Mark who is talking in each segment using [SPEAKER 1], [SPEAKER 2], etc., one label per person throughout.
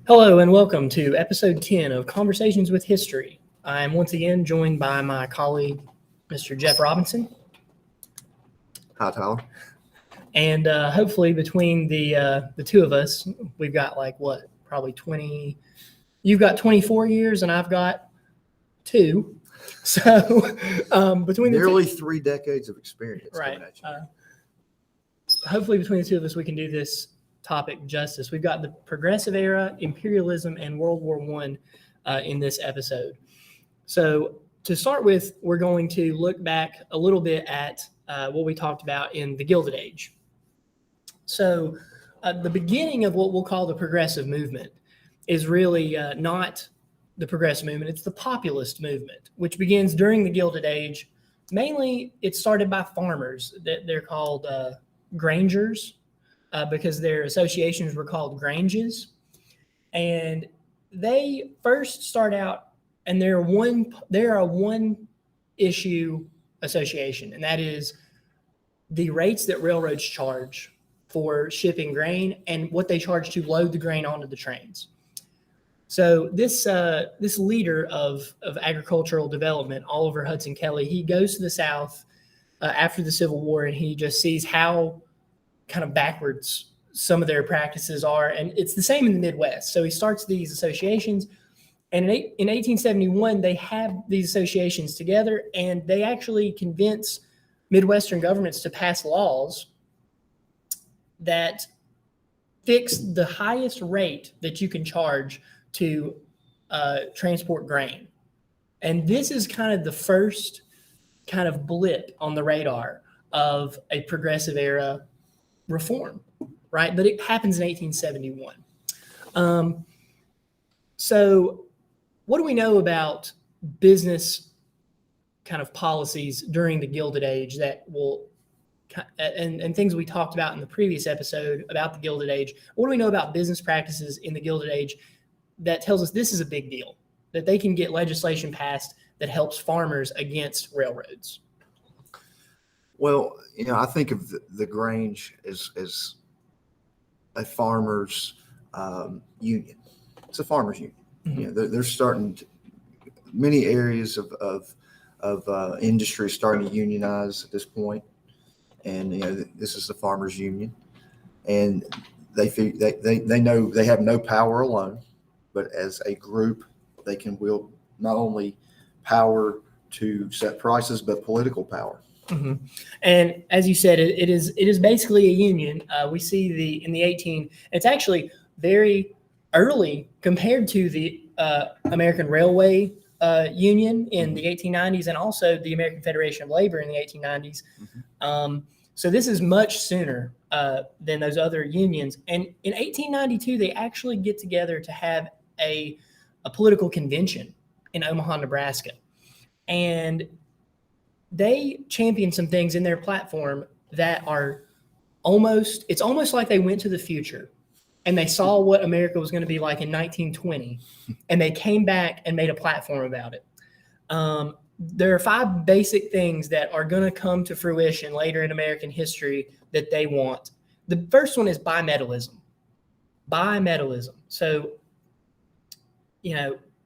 [SPEAKER 1] Hello and welcome to episode 10 of Conversations with History. I am once again joined by my colleague, Mr. Jeff Robinson.
[SPEAKER 2] Hi, Tyler.
[SPEAKER 1] And hopefully between the two of us, we've got probably 20. You've got 24 years and I've got 2. So between
[SPEAKER 2] nearly
[SPEAKER 1] the two,
[SPEAKER 2] 3 decades of experience.
[SPEAKER 1] right. Hopefully between the two of us, we can do this topic justice. We've got the progressive era, imperialism, and World War I in this episode. So to start with, we're going to look back a little bit at what we talked about in the Gilded Age. So the beginning of what we'll call the progressive movement is really not the progressive movement, it's the populist movement, which begins during the Gilded Age. Mainly, it started by farmers. They're called grangers. Because their associations were called granges. And they first start out, and they're a one issue association, and that is the rates that railroads charge for shipping grain and what they charge to load the grain onto the trains. So this leader of agricultural development, Oliver Hudson Kelley, he goes to the South after the Civil War, and he just sees how kind of backwards some of their practices are. And it's the same in the Midwest. So he starts these associations. And in 1871, they have these associations together, and they actually convince Midwestern governments to pass laws that fix the highest rate that you can charge to transport grain. And this is kind of the first kind of blip on the radar of a progressive era reform, right? But it happens in 1871. So what do we know about business kind of policies during the Gilded Age that will, and things we talked about in the previous episode about the Gilded Age? What do we know about business practices in the Gilded Age that tells us this is a big deal, that they can get legislation passed that helps farmers against railroads?
[SPEAKER 2] Well, I think of the Grange as a farmers union. It's a farmers union.
[SPEAKER 1] Mm-hmm.
[SPEAKER 2] They're starting many areas of industry starting to unionize at this point, and this is the farmers union, and they know they have no power alone, but as a group they can wield not only power to set prices but political power.
[SPEAKER 1] Mm-hmm. And as you said, it is basically a union. We see it's actually very early compared to the American Railway Union in the 1890s, and also the American Federation of Labor in the 1890s. Mm-hmm. So this is much sooner than those other unions. And in 1892, they actually get together to have a political convention in Omaha, Nebraska. And they champion some things in their platform that are it's almost like they went to the future and they saw what America was going to be like in 1920, and they came back and made a platform about it. There are 5 basic things that are going to come to fruition later in American history that they want. The first one is bimetallism. Bimetallism. So,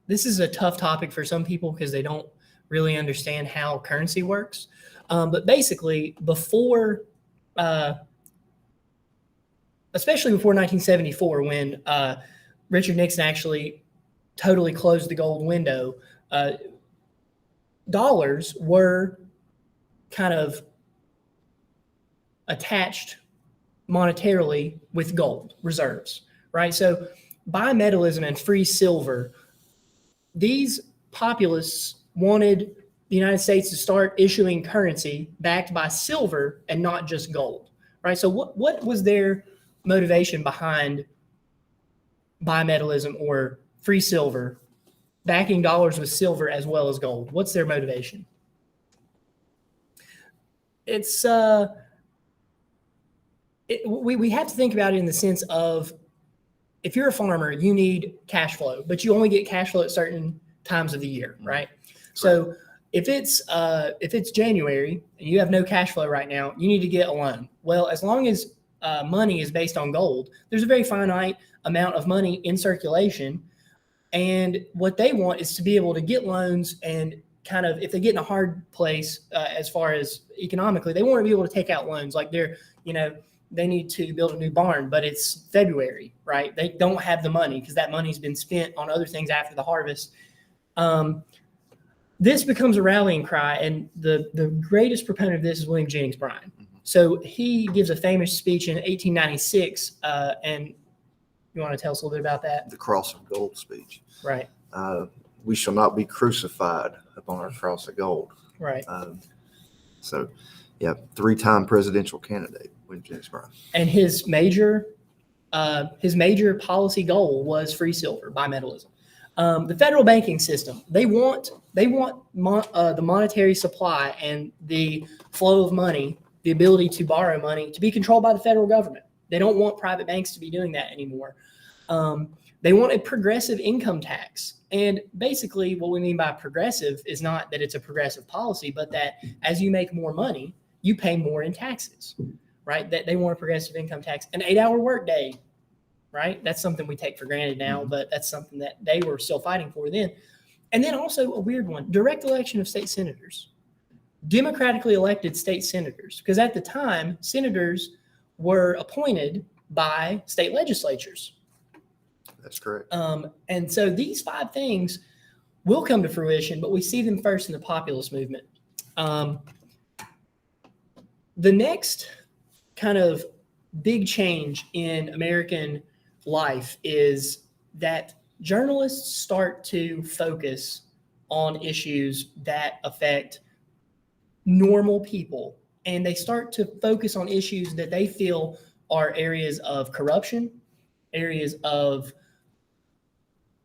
[SPEAKER 1] this is a tough topic for some people because they don't really understand how currency works. But basically, especially before 1974, when Richard Nixon actually totally closed the gold window, dollars were kind of attached monetarily with gold reserves, right? So bimetallism and free silver, these populists wanted the United States to start issuing currency backed by silver and not just gold, right? So what was their motivation behind bimetallism or free silver, backing dollars with silver as well as gold? What's their motivation? It's we have to think about it in the sense of, if you're a farmer, you need cash flow, but you only get cash flow at certain times of the year, right? So if it's January and you have no cash flow right now, you need to get a loan. Well, as long as money is based on gold. There's a very finite amount of money in circulation. And what they want is to be able to get loans and kind of, if they get in a hard place as far as economically, they want to be able to take out loans. Like they need to build a new barn, but it's February, right? They don't have the money because that money's been spent on other things after the harvest. This becomes a rallying cry, and the greatest proponent of this is William Jennings Bryan. So he gives a famous speech in 1896, and you want to tell us a little bit about that?
[SPEAKER 2] The Cross of Gold speech.
[SPEAKER 1] Right.
[SPEAKER 2] We shall not be crucified upon our cross of gold.
[SPEAKER 1] Right.
[SPEAKER 2] So, yeah, 3-time presidential candidate, William Jennings Bryan. And
[SPEAKER 1] his major policy goal was free silver, bimetallism. The federal banking system, they want the monetary supply and the flow of money, the ability to borrow money, to be controlled by the federal government. They don't want private banks to be doing that anymore. They want a progressive income tax. And basically what we mean by progressive is not that it's a progressive policy, but that as you make more money, you pay more in taxes, right? That they want a progressive income tax, an 8-hour workday, right? That's something we take for granted now, but that's something that they were still fighting for then. And then also a weird one, direct election of state senators, democratically elected state senators, because at the time, senators were appointed by state legislatures.
[SPEAKER 2] That's correct.
[SPEAKER 1] And so these 5 things will come to fruition, but we see them first in the populist movement. The next kind of big change in American life is that journalists start to focus on issues that affect normal people, and they start to focus on issues that they feel are areas of corruption, areas of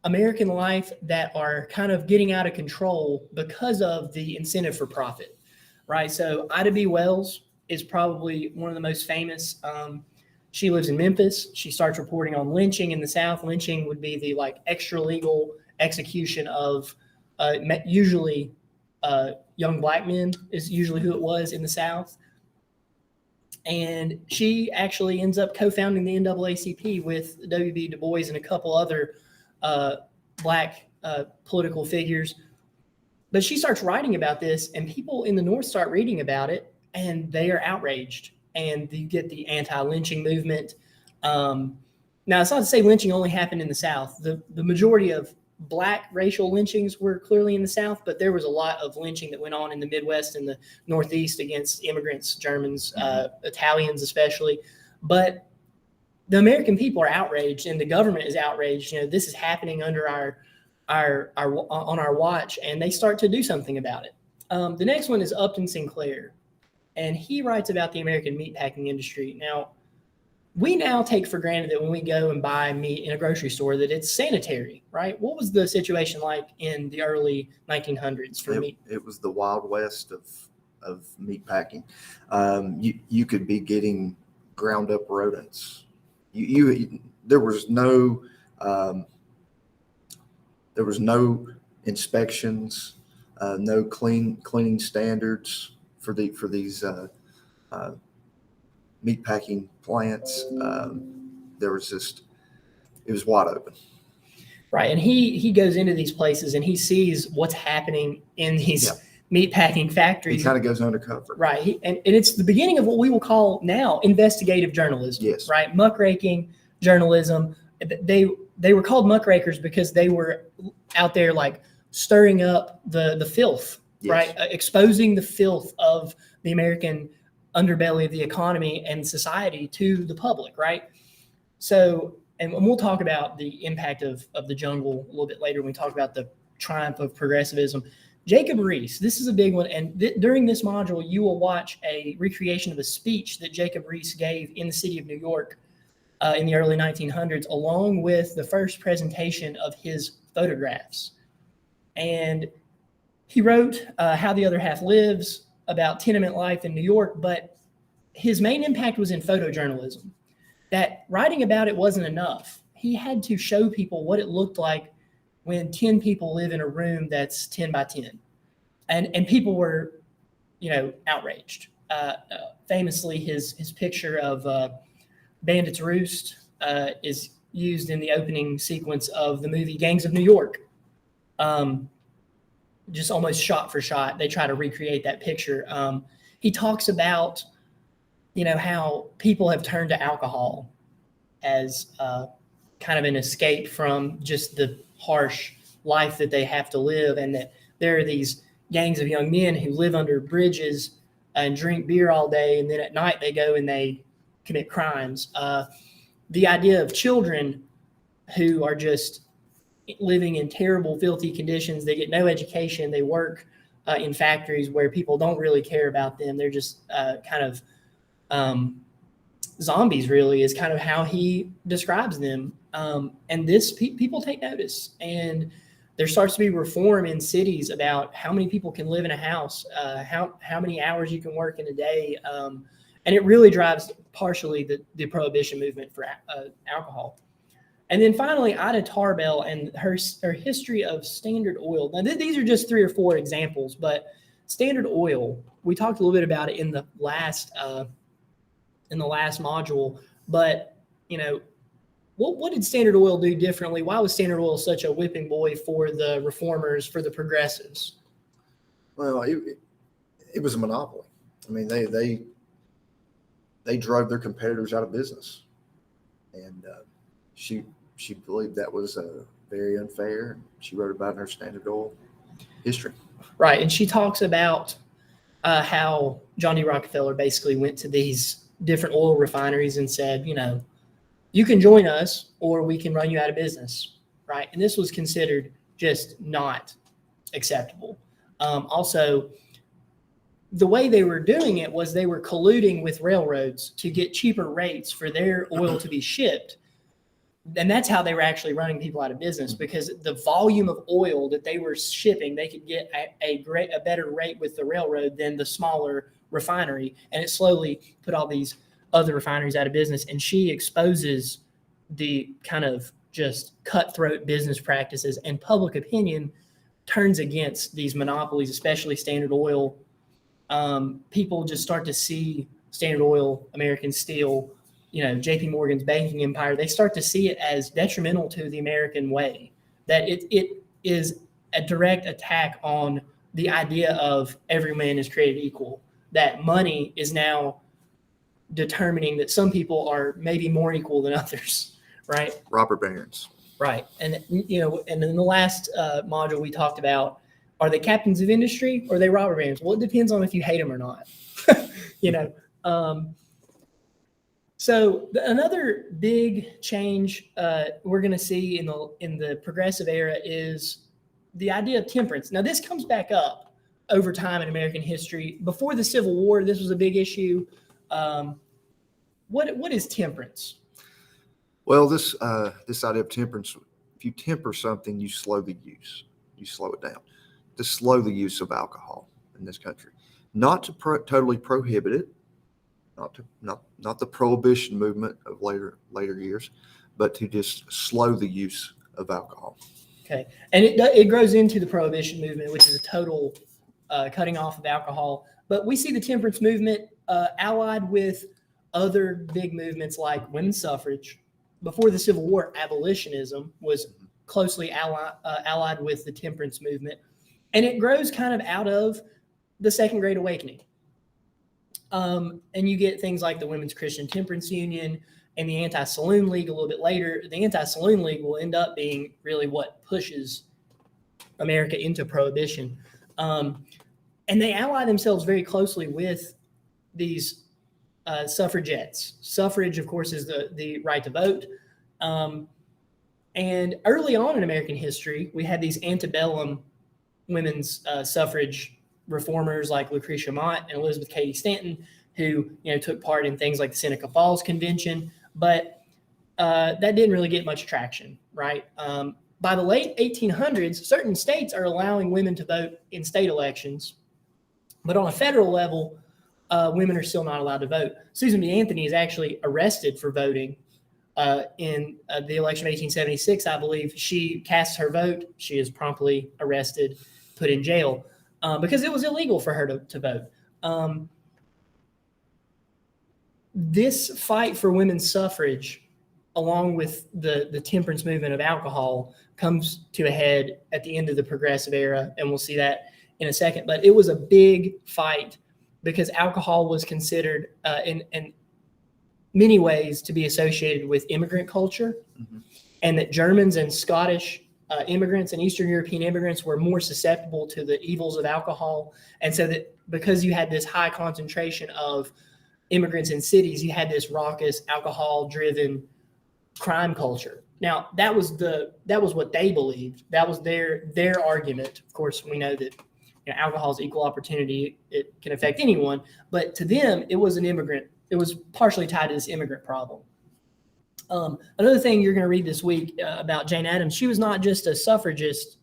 [SPEAKER 1] American life that are kind of getting out of control because of the incentive for profit, right? So Ida B. Wells is probably one of the most famous. She lives in Memphis. She starts reporting on lynching in the South. Lynching would be the extra legal execution of usually young black men is usually who it was in the South. And she actually ends up co-founding the NAACP with W.B. Du Bois and a couple other black political figures. But she starts writing about this, and people in the North start reading about it, and they are outraged. And you get the anti-lynching movement. Now, it's not to say lynching only happened in the South. The majority of black racial lynchings were clearly in the South, but there was a lot of lynching that went on in the Midwest and the Northeast against immigrants, Germans, Italians especially. But the American people are outraged, and the government is outraged. This is happening under on our watch, and they start to do something about it. The next one is Upton Sinclair, and he writes about the American meatpacking industry. Now, we now take for granted that when we go and buy meat in a grocery store that it's sanitary, right? What was the situation like in the early 1900s for meat?
[SPEAKER 2] It was the Wild West of meat packing. You could be getting ground up rodents. There was no inspections, no cleaning standards for these meat packing plants. It was wide open.
[SPEAKER 1] Right. And he goes into these places and he sees what's happening in these meat packing factories.
[SPEAKER 2] He kind of goes undercover.
[SPEAKER 1] Right. And it's the beginning of what we will call now investigative journalism.
[SPEAKER 2] Yes.
[SPEAKER 1] Right. Muckraking journalism. They were called muckrakers because they were out there stirring up the filth, yes. Right? Exposing the filth of the American underbelly of the economy and society to the public, right? So, and we'll talk about the impact of the jungle a little bit later when we talk about the triumph of progressivism. Jacob Riis, this is a big one. And during this module, you will watch a recreation of a speech that Jacob Riis gave in the city of New York in the early 1900s, along with the first presentation of his photographs. And he wrote How the Other Half Lives, about tenement life in New York, but his main impact was in photojournalism. That writing about it wasn't enough. He had to show people what it looked like when 10 people live in a room that's 10 by 10. And people were, outraged. Famously, his picture of Bandit's Roost is used in the opening sequence of the movie Gangs of New York. Just almost shot for shot, they try to recreate that picture. He talks about, how people have turned to alcohol as kind of an escape from just the harsh life that they have to live, and that there are these gangs of young men who live under bridges and drink beer all day, and then at night they go and they commit crimes. The idea of children who are just living in terrible, filthy conditions. They get no education. They work in factories where people don't really care about them. They're just kind of zombies, really, is kind of how he describes them. And this people take notice. And there starts to be reform in cities about how many people can live in a house, how many hours you can work in a day. And it really drives partially the prohibition movement for alcohol. And then finally, Ida Tarbell and her history of Standard Oil. Now, these are just 3 or 4 examples, but Standard Oil, we talked a little bit about it in the last module. But what did Standard Oil do differently? Why was Standard Oil such a whipping boy for the reformers, for the progressives?
[SPEAKER 2] Well, it was a monopoly. I mean, they drove their competitors out of business, and she believed that was very unfair. She wrote about it in her Standard Oil history. Right,
[SPEAKER 1] and she talks about how John D. Rockefeller basically went to these different oil refineries and said, you can join us or we can run you out of business, right? And this was considered just not acceptable. Also, the way they were doing it was they were colluding with railroads to get cheaper rates for their oil to be shipped. And that's how they were actually running people out of business, because the volume of oil that they were shipping, they could get a better rate with the railroad than the smaller refinery. And it slowly put all these other refineries out of business. And she exposes the kind of just cutthroat business practices, and public opinion turns against these monopolies, especially Standard Oil. People just start to see Standard Oil, American Steel, JP Morgan's banking empire. They start to see it as detrimental to the American way, that it is a direct attack on the idea of every man is created equal, that money is now determining that some people are maybe more equal than others, right?
[SPEAKER 2] Robert Barons. Right.
[SPEAKER 1] And, and in the last module we talked about, are they captains of industry or are they robber barons? Well, it depends on if you hate them or not, So another big change we're going to see in the progressive era is the idea of temperance. Now, this comes back up over time in American history. Before the Civil War, this was a big issue. What is temperance?
[SPEAKER 2] Well, this idea of temperance, if you temper something, you slow the use. You slow it down. To slow the use of alcohol in this country. Not to totally prohibit it, not the prohibition movement of later years, but to just slow the use of alcohol.
[SPEAKER 1] Okay, and it grows into the prohibition movement, which is a total cutting off of alcohol. But we see the temperance movement allied with other big movements like women's suffrage. Before the Civil War, abolitionism was closely allied with the temperance movement. And it grows kind of out of the Second Great Awakening. And you get things like the Women's Christian Temperance Union and the Anti-Saloon League a little bit later. The Anti-Saloon League will end up being really what pushes America into prohibition. And they ally themselves very closely with these suffragettes. Suffrage, of course, is the right to vote. And early on in American history, we had these antebellum women's suffrage reformers like Lucretia Mott and Elizabeth Cady Stanton, who took part in things like the Seneca Falls Convention, but that didn't really get much traction, right? By the late 1800s, certain states are allowing women to vote in state elections, but on a federal level, women are still not allowed to vote. Susan B. Anthony is actually arrested for voting in the election of 1876, I believe. She casts her vote. She is promptly arrested, put in jail because it was illegal for her to vote. this fight for women's suffrage, along with the temperance movement of alcohol, comes to a head at the end of the Progressive Era, and we'll see that in a second. But it was a big fight because alcohol was considered in many ways to be associated with immigrant culture, and that Germans and Scottish immigrants and Eastern European immigrants were more susceptible to the evils of alcohol. And so that because you had this high concentration of immigrants in cities, you had this raucous, alcohol-driven crime culture. Now, that was what they believed. That was their argument. Of course, we know that alcohol is equal opportunity. It can affect anyone, but to them, it was it was partially tied to this immigrant problem. Another thing you're going to read this week about Jane Addams, she was not just a suffragist,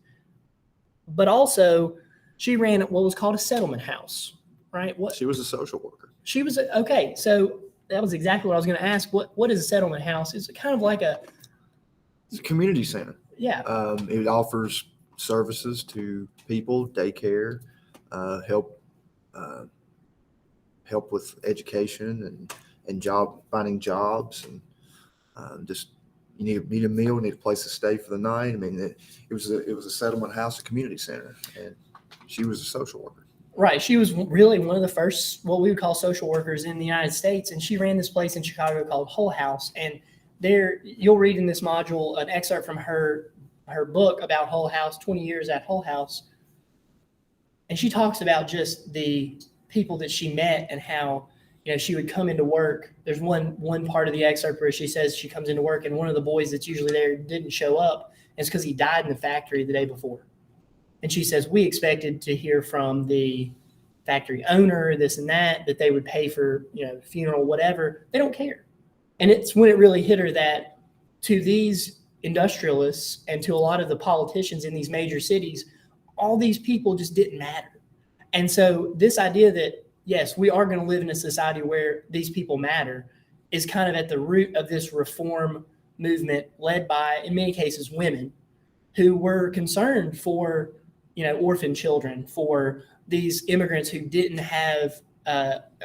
[SPEAKER 1] but also she ran what was called a settlement house, right?
[SPEAKER 2] She was a social worker.
[SPEAKER 1] She was okay. So that was exactly what I was going to ask. What is a settlement house? It's kind of like
[SPEAKER 2] it's a community center.
[SPEAKER 1] Yeah.
[SPEAKER 2] It offers services to people, daycare, help with education and finding jobs, and just you need a meal, need a place to stay for the night. I mean, it was a settlement house, a community center, and she was a social worker.
[SPEAKER 1] Right. She was really one of the first, what we would call social workers in the United States. And she ran this place in Chicago called Hull House. And there, you'll read in this module an excerpt from her book about Hull House, 20 years at Hull House. And she talks about just the people that she met and how, she would come into work. There's one part of the excerpt where she says she comes into work and one of the boys that's usually there didn't show up. And it's because he died in the factory the day before. And she says, we expected to hear from the factory owner, this and that they would pay for, funeral, whatever. They don't care. And it's when it really hit her that to these industrialists and to a lot of the politicians in these major cities, all these people just didn't matter. And so this idea that, yes, we are going to live in a society where these people matter is kind of at the root of this reform movement led by, in many cases, women who were concerned for orphan children, for these immigrants who didn't have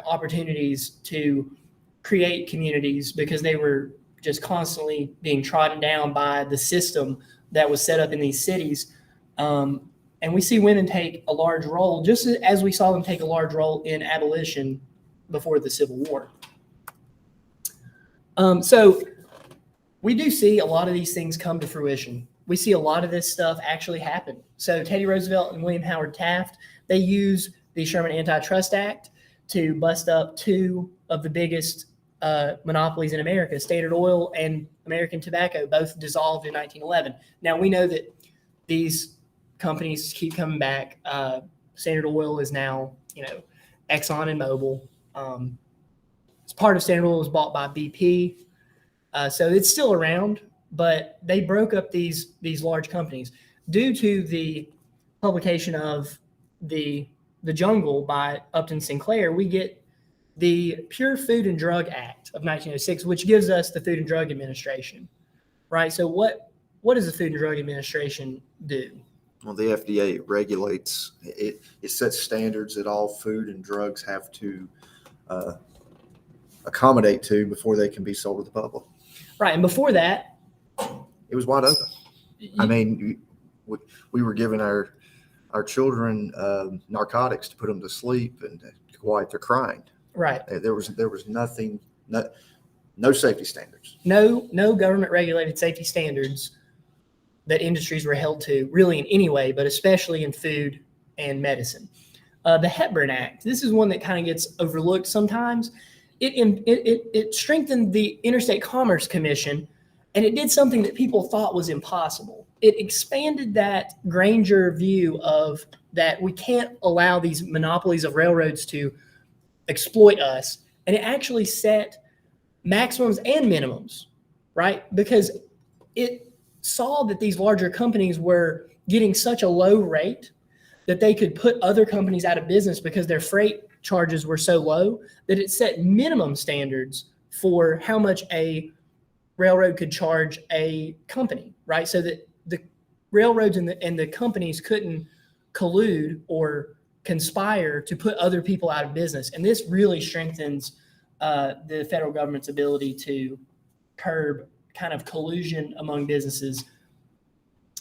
[SPEAKER 1] opportunities to create communities because they were just constantly being trodden down by the system that was set up in these cities. And we see women take a large role, just as we saw them take a large role in abolition before the Civil War. So we do see a lot of these things come to fruition. We see a lot of this stuff actually happen. So Teddy Roosevelt and William Howard Taft, they use the Sherman Antitrust Act to bust up two of the biggest monopolies in America, Standard Oil and American Tobacco, both dissolved in 1911. Now, we know that these companies keep coming back. Standard Oil is now, Exxon and Mobil. It's part of Standard Oil was bought by BP. So it's still around, but they broke up these large companies. Due to the publication of the Jungle by Upton Sinclair, we get the Pure Food and Drug Act of 1906, which gives us the Food and Drug Administration, right? So what does the Food and Drug Administration do?
[SPEAKER 2] Well, the FDA regulates, it sets standards that all food and drugs have to accommodate to before they can be sold to the public.
[SPEAKER 1] Right, and before that,
[SPEAKER 2] it was wide open. I mean, we were giving our children narcotics to put them to sleep and to quiet their crying.
[SPEAKER 1] Right.
[SPEAKER 2] There was nothing, no safety standards.
[SPEAKER 1] No government regulated safety standards that industries were held to really in any way, but especially in food and medicine. The Hepburn Act, this is one that kind of gets overlooked sometimes. It strengthened the Interstate Commerce Commission, and it did something that people thought was impossible. It expanded that Granger view of that we can't allow these monopolies of railroads to exploit us, and it actually set maximums and minimums, right? Because it saw that these larger companies were getting such a low rate that they could put other companies out of business because their freight charges were so low that it set minimum standards for how much a railroad could charge a company, right? So that the railroads and the companies couldn't collude or conspire to put other people out of business. And this really strengthens the federal government's ability to curb kind of collusion among businesses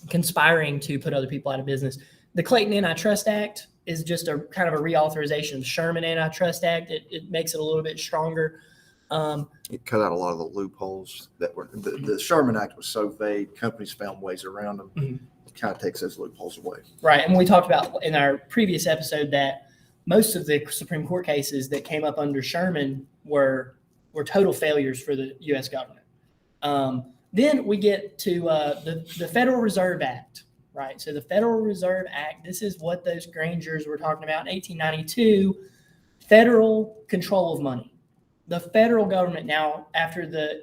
[SPEAKER 1] conspiring to put other people out of business. The Clayton Antitrust Act is just a kind of a reauthorization of the Sherman Antitrust Act. It makes it a little bit stronger.
[SPEAKER 2] It cut out a lot of the loopholes that were the Sherman Act was so vague. Companies found ways around them. It kind of takes those loopholes away.
[SPEAKER 1] Right, and we talked about in our previous episode that most of the Supreme Court cases that came up under Sherman were total failures for the U.S. government. Then we get to the Federal Reserve Act, right? So the Federal Reserve Act, this is what those Grangers were talking about in 1892, federal control of money. The federal government now, after the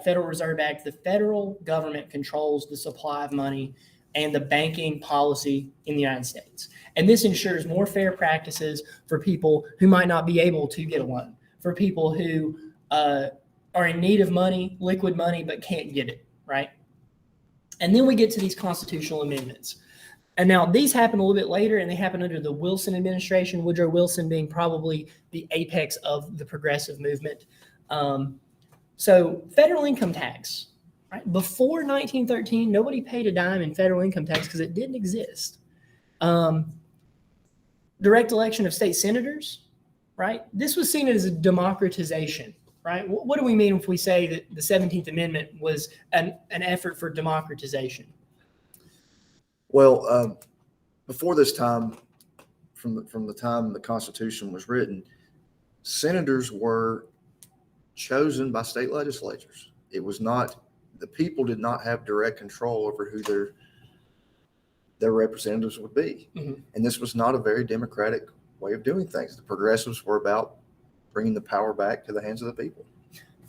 [SPEAKER 1] Federal Reserve Act, the federal government controls the supply of money and the banking policy in the United States. And this ensures more fair practices for people who might not be able to get a loan, for people who are in need of money, liquid money, but can't get it, right? And then we get to these constitutional amendments. And now these happen a little bit later, and they happen under the Wilson administration, Woodrow Wilson being probably the apex of the progressive movement. So federal income tax, right? Before 1913, nobody paid a dime in federal income tax because it didn't exist. Direct election of state senators, right? This was seen as a democratization, right? What do we mean if we say that the 17th Amendment was an effort for democratization?
[SPEAKER 2] Well, before this time, from the time the Constitution was written, senators were chosen by state legislatures. It was not, the people did not have direct control over who their representatives would be.
[SPEAKER 1] Mm-hmm.
[SPEAKER 2] And this was not a very democratic way of doing things. The progressives were about bringing the power back to the hands of the people.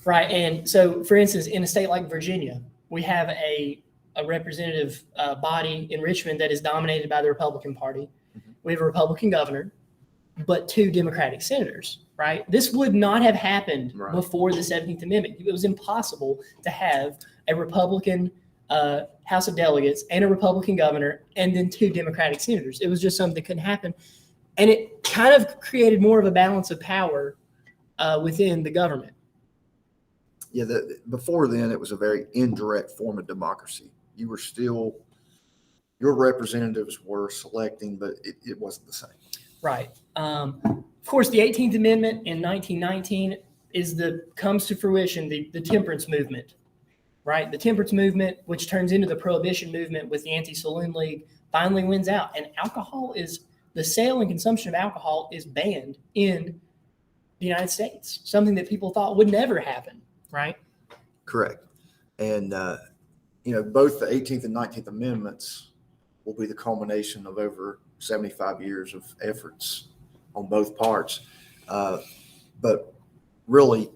[SPEAKER 1] Right. And so, for instance, in a state like Virginia, we have a representative body in Richmond that is dominated by the Republican Party.
[SPEAKER 2] Mm-hmm.
[SPEAKER 1] We have a Republican governor, but 2 Democratic senators, right? This would not have happened before the 17th Amendment. It was impossible to have a Republican House of Delegates and a Republican governor and then 2 Democratic senators. It was just something that couldn't happen. And it kind of created more of a balance of power within the government.
[SPEAKER 2] Yeah, before then, it was a very indirect form of democracy. You were still, your representatives were selecting, but it wasn't the same.
[SPEAKER 1] Right. Of course, the 18th Amendment in 1919 comes to fruition, the temperance movement, right? The temperance movement, which turns into the prohibition movement with the Anti-Saloon League, finally wins out. And the sale and consumption of alcohol is banned in the United States, something that people thought would never happen, right?
[SPEAKER 2] Correct. And, both the 18th and 19th Amendments will be the culmination of over 75 years of efforts on both parts. But really,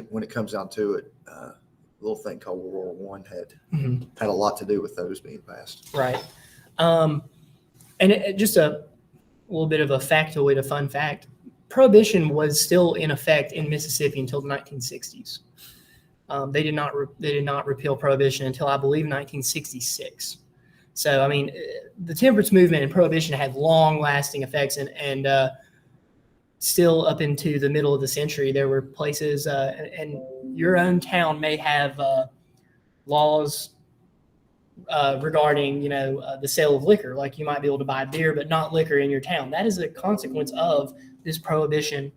[SPEAKER 2] when it comes down to it, a little thing called World War I had a lot to do with those being passed.
[SPEAKER 1] Right. And just a little bit of a factoid, a fun fact, Prohibition was still in effect in Mississippi until the 1960s. They did not repeal Prohibition until, I believe, 1966. So, I mean, the temperance movement and Prohibition had long-lasting effects, and still up into the middle of the century, there were places, and your own town may have laws regarding, the sale of liquor. Like you might be able to buy beer, but not liquor in your town. That is a consequence of this Prohibition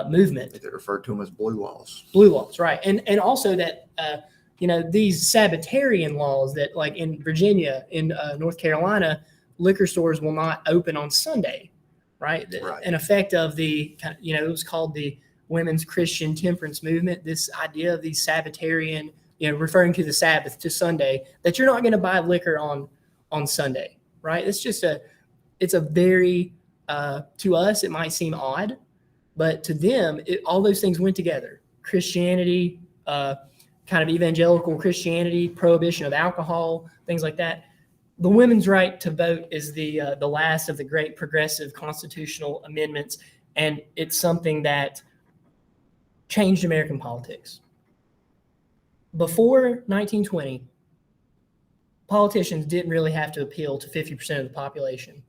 [SPEAKER 1] movement.
[SPEAKER 2] They referred to them as blue laws.
[SPEAKER 1] Blue laws, right. And also that, these Sabbatarian laws that, like in Virginia, in North Carolina, liquor stores will not open on Sunday, right? An effect of the, it was called the Women's Christian Temperance Movement, this idea of these Sabbatarian, referring to the Sabbath, to Sunday, that you're not going to buy liquor on Sunday, right? It's a very, to us, it might seem odd, but to them, all those things went together. Christianity, kind of evangelical Christianity, prohibition of alcohol, things like that. The women's right to vote is the last of the great progressive constitutional amendments, and it's something that changed American politics. Before 1920, politicians didn't really have to appeal to 50% of the population.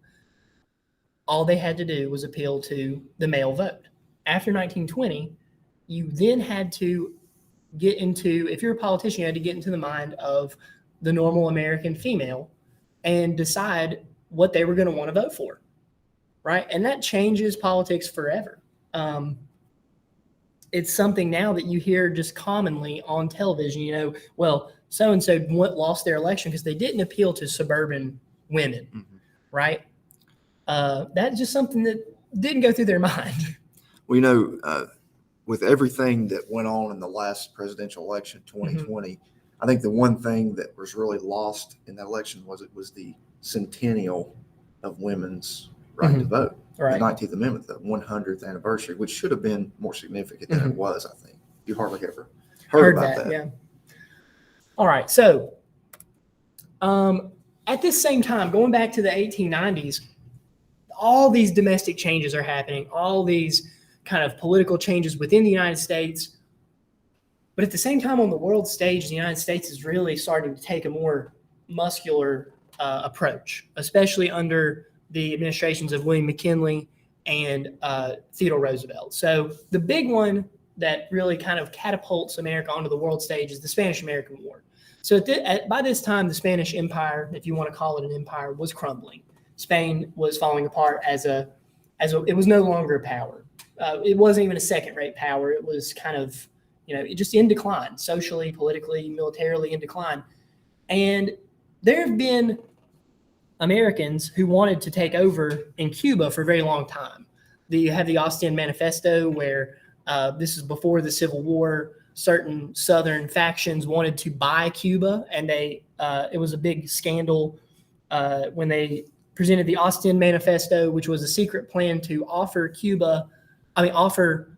[SPEAKER 1] All they had to do was appeal to the male vote. after 1920, you then had to get into, if you're a politician, you had to get into the mind of the normal American female and decide what they were going to want to vote for, right? And that changes politics forever. It's something now that you hear just commonly on television, well, so-and-so lost their election because they didn't appeal to suburban women, right? That's just something that didn't go through their mind.
[SPEAKER 2] Well, with everything that went on in the last presidential election, 2020, I think the one thing that was really lost in that election was it was the centennial of women's right to vote.
[SPEAKER 1] Right.
[SPEAKER 2] The 19th Amendment, the 100th anniversary, which should have been more significant than it was, I think. You hardly ever heard about that.
[SPEAKER 1] Yeah. All right. So at this same time, going back to the 1890s, all these domestic changes are happening, all these kind of political changes within the United States. But at the same time, on the world stage, the United States is really starting to take a more muscular approach, especially under the administrations of William McKinley and Theodore Roosevelt. So the big one that really kind of catapults America onto the world stage is the Spanish-American War. So by this time, the Spanish Empire, if you want to call it an empire, was crumbling. Spain was falling apart it was no longer a power. It wasn't even a second-rate power. It was kind of, it just in decline, socially, politically, militarily in decline. And there have been Americans who wanted to take over in Cuba for a very long time. You have the Ostend Manifesto, where this is before the Civil War. Certain Southern factions wanted to buy Cuba, and it was a big scandal when they presented the Ostend Manifesto, which was a secret plan to offer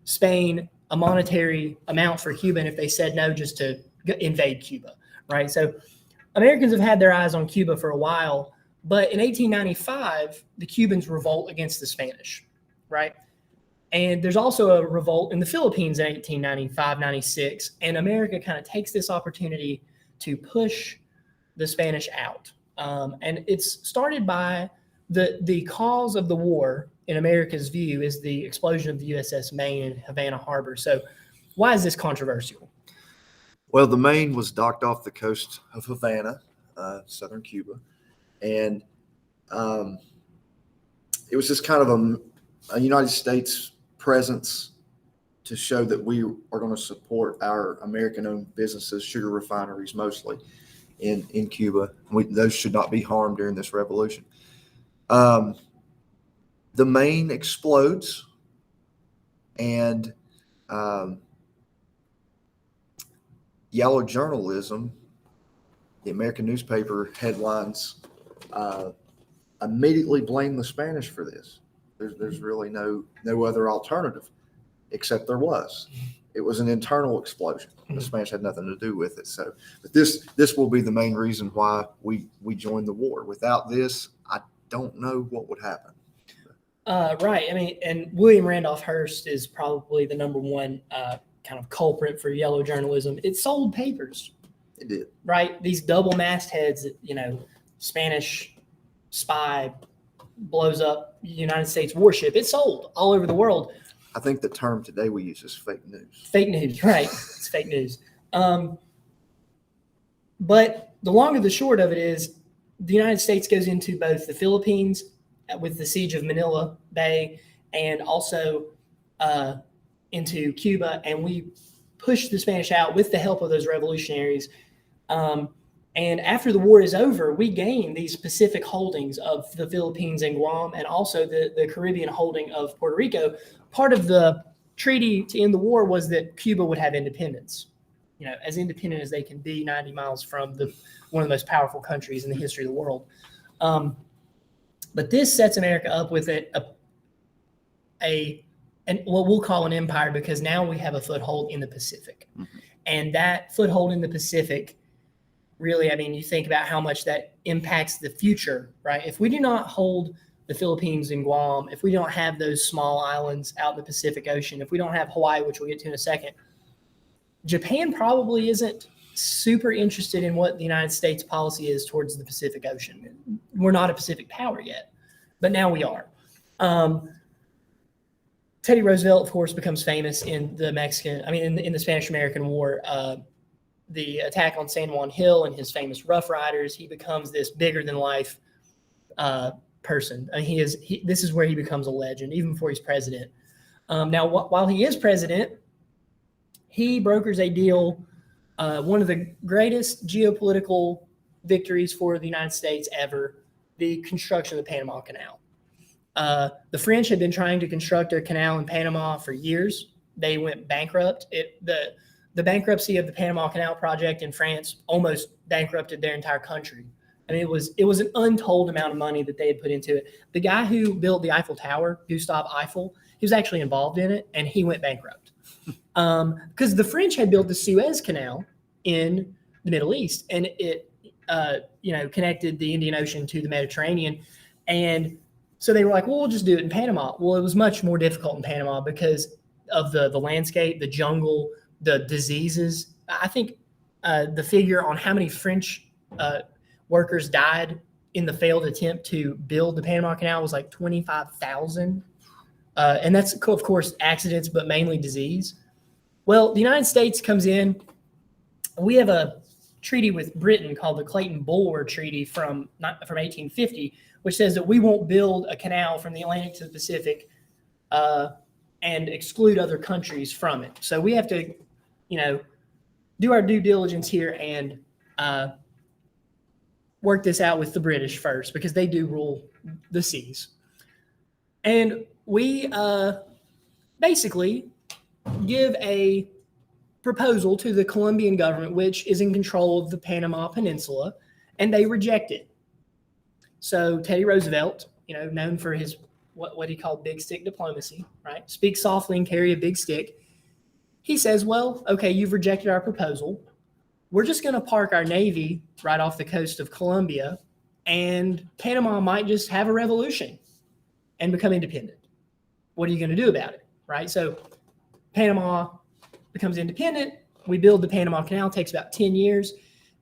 [SPEAKER 1] Spain a monetary amount for Cuba, and if they said no, just to invade Cuba, right? So Americans have had their eyes on Cuba for a while, but in 1895, the Cubans revolt against the Spanish, right? And there's also a revolt in the Philippines in 1895, 96, and America kind of takes this opportunity to push the Spanish out. And it's started by the cause of the war, in America's view, is the explosion of the USS Maine in Havana Harbor. So why is this controversial?
[SPEAKER 2] Well, the Maine was docked off the coast of Havana, southern Cuba, and it was just kind of a United States presence to show that we are going to support our American-owned businesses, sugar refineries mostly, in Cuba. Those should not be harmed during this revolution. The Maine explodes, and yellow journalism, the American newspaper headlines, immediately blame the Spanish for this. There's really no other alternative, except there was. It was an internal explosion. The Spanish had nothing to do with it. So, but this will be the main reason why we joined the war. Without this, I don't know what would happen.
[SPEAKER 1] Right. I mean, and William Randolph Hearst is probably the number one kind of culprit for yellow journalism. It sold papers.
[SPEAKER 2] It did.
[SPEAKER 1] Right. These double mastheads that, Spanish spy blows up United States warship. It sold all over the world.
[SPEAKER 2] I think the term today we use is fake news.
[SPEAKER 1] Fake news, right. It's fake news. But the long and the short of it is the United States goes into both the Philippines with the siege of Manila Bay and also into Cuba, and we push the Spanish out with the help of those revolutionaries. And after the war is over, we gain these Pacific holdings of the Philippines and Guam, and also the Caribbean holding of Puerto Rico. Part of the treaty to end the war was that Cuba would have independence, as independent as they can be 90 miles from one of the most powerful countries in the history of the world. But this sets America up with and what we'll call an empire, because now we have a foothold in the Pacific. Mm-hmm. And that foothold in the Pacific, really, you think about how much that impacts the future, right? If we do not hold the Philippines and Guam, if we don't have those small islands out in the Pacific Ocean, if we don't have Hawaii, which we'll get to in a second, Japan probably isn't super interested in what the United States policy is towards the Pacific Ocean. We're not a Pacific power yet, but now we are. Teddy Roosevelt, of course, becomes famous in in the Spanish-American War. The attack on San Juan Hill and his famous Rough Riders, he becomes this bigger-than-life person. I mean, this is where he becomes a legend, even before he's president. Now, while he is president, he brokers a deal, one of the greatest geopolitical victories for the United States ever, the construction of the Panama Canal. The French had been trying to construct a canal in Panama for years. They went bankrupt. The bankruptcy of the Panama Canal project in France almost bankrupted their entire country. I mean, it was an untold amount of money that they had put into it. The guy who built the Eiffel Tower, Gustave Eiffel, he was actually involved in it, and he went bankrupt. Because the French had built the Suez Canal in the Middle East, and it connected the Indian Ocean to the Mediterranean. And so they were like, well, we'll just do it in Panama. Well, it was much more difficult in Panama because of the landscape, the jungle, the diseases. I think the figure on how many French workers died in the failed attempt to build the Panama Canal was like 25,000. And that's, of course, accidents, but mainly disease. Well, the United States comes in. We have a treaty with Britain called the Clayton-Bulwer Treaty from 1850, which says that we won't build a canal from the Atlantic to the Pacific and exclude other countries from it. So we have to, do our due diligence here and work this out with the British first, because they do rule the seas. And we basically give a proposal to the Colombian government, which is in control of the Panama Peninsula, and they reject it. So Teddy Roosevelt, known for his what he called big stick diplomacy, right? Speak softly and carry a big stick. He says, well, okay, you've rejected our proposal. We're just going to park our Navy right off the coast of Colombia, and Panama might just have a revolution and become independent. What are you going to do about it, right? So Panama becomes independent. We build the Panama Canal. It takes about 10 years,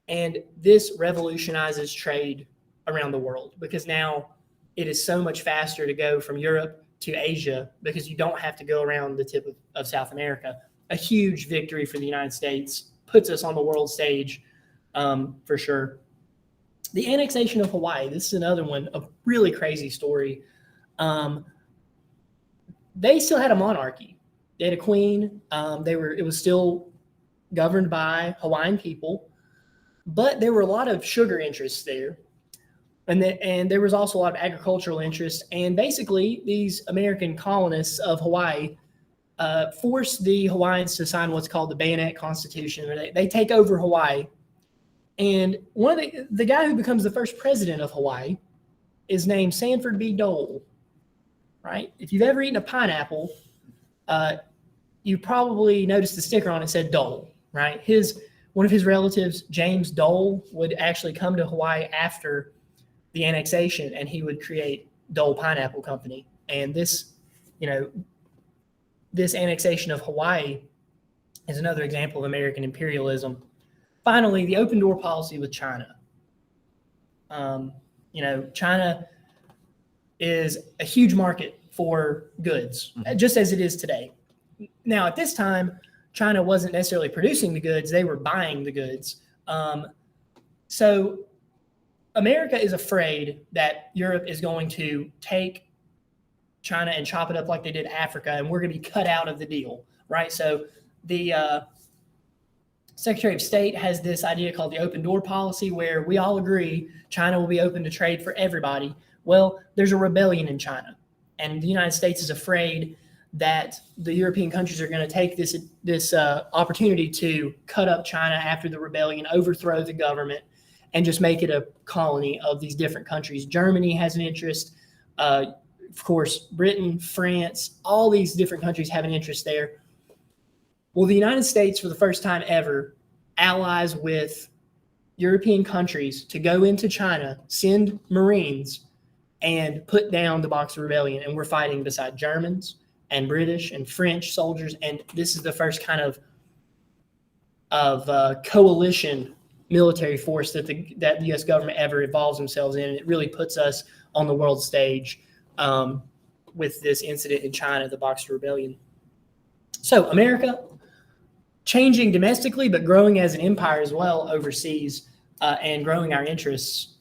[SPEAKER 1] and this revolutionizes trade around the world, because now it is so much faster to go from Europe to Asia because you don't have to go around the tip of South America. A huge victory for the United States, puts us on the world stage for sure. The annexation of Hawaii, this is another one, a really crazy story. They still had a monarchy. They had a queen. It was still governed by Hawaiian people, but there were a lot of sugar interests there. And there was also a lot of agricultural interest. And basically, these American colonists of Hawaii forced the Hawaiians to sign what's called the Bayonet Constitution, where they take over Hawaii. And one of the guy who becomes the first president of Hawaii is named Sanford B. Dole, right? If you've ever eaten a pineapple, you probably noticed the sticker on it said Dole, right? One of his relatives, James Dole, would actually come to Hawaii after the annexation, and he would create Dole Pineapple Company. And this annexation of Hawaii is another example of American imperialism. Finally, the open door policy with China. China is a huge market for goods, just as it is today. Now, at this time, China wasn't necessarily producing the goods, they were buying the goods. So America is afraid that Europe is going to take China and chop it up like they did Africa, and we're going to be cut out of the deal, right? So the Secretary of State has this idea called the open door policy, where we all agree China will be open to trade for everybody. Well, there's a rebellion in China, and the United States is afraid that the European countries are going to take this opportunity to cut up China after the rebellion, overthrow the government, and just make it a colony of these different countries. Germany has an interest. Of course, Britain, France, all these different countries have an interest there. Well, the United States, for the first time ever, allies with European countries to go into China, send Marines, and put down the Boxer Rebellion. And we're fighting beside Germans and British and French soldiers. And this is the first kind of coalition military force that the U.S. government ever involves themselves in. And it really puts us on the world stage. with this incident in China, the Boxer Rebellion. So America, changing domestically, but growing as an empire as well overseas, and growing our interests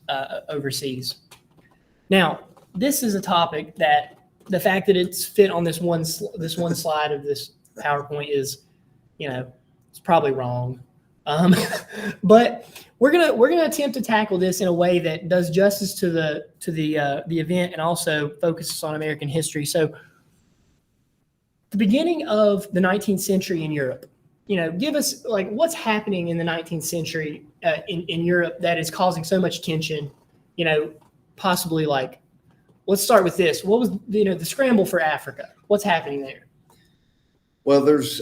[SPEAKER 1] overseas. Now, this is a topic that the fact that it's fit on this one slide of this PowerPoint is, it's probably wrong. But we're gonna attempt to tackle this in a way that does justice to the event and also focuses on American history. So, the beginning of the 19th century in Europe. Give us what's happening in the 19th century in Europe that is causing so much tension. Possibly let's start with this. What was the scramble for Africa? What's happening there?
[SPEAKER 2] Well, there's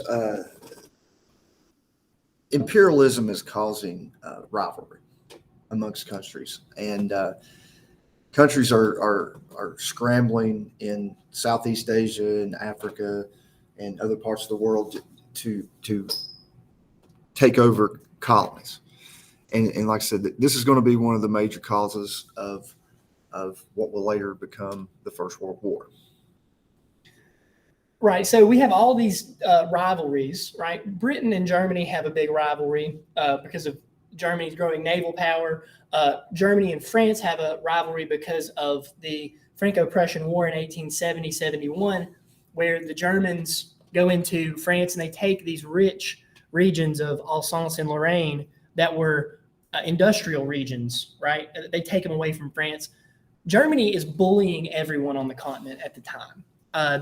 [SPEAKER 2] imperialism is causing rivalry amongst countries, and countries are scrambling in Southeast Asia and Africa and other parts of the world to take over colonies. And like I said, this is going to be one of the major causes of what will later become the First World War.
[SPEAKER 1] Right. So we have all these rivalries, right? Britain and Germany have a big rivalry because of Germany's growing naval power. Germany and France have a rivalry because of the Franco-Prussian War in 1870-71, where the Germans go into France and they take these rich regions of Alsace and Lorraine that were industrial regions, right? They take them away from France. Germany is bullying everyone on the continent at the time.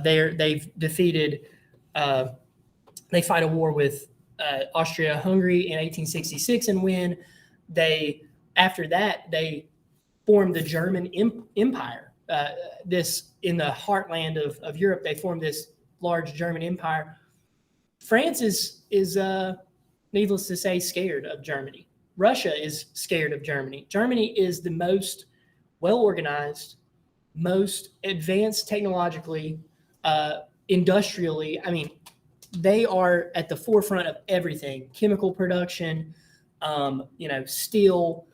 [SPEAKER 1] They've defeated, they fight a war with Austria-Hungary in 1866 and win. After that, they formed the German Empire. This in the heartland of Europe, they formed this large German empire. France is needless to say, scared of Germany. Russia is scared of Germany. Germany is the most well-organized, most advanced technologically, industrially. I mean, they are at the forefront of everything: chemical production, steel,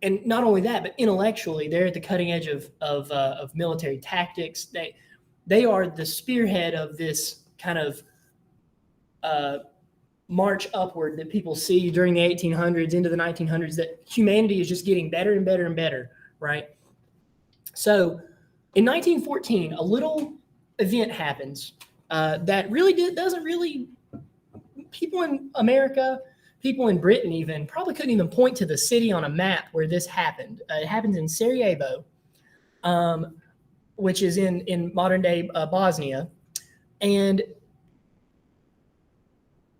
[SPEAKER 1] and not only that, but intellectually, they're at the cutting edge of military tactics. They are the spearhead of this kind of march upward that people see during the 1800s into the 1900s, that humanity is just getting better and better and better, right? So in 1914, a little event happens that really doesn't really, people in America, people in Britain even, probably couldn't even point to the city on a map where this happened. It happens in Sarajevo, which is in modern-day Bosnia. And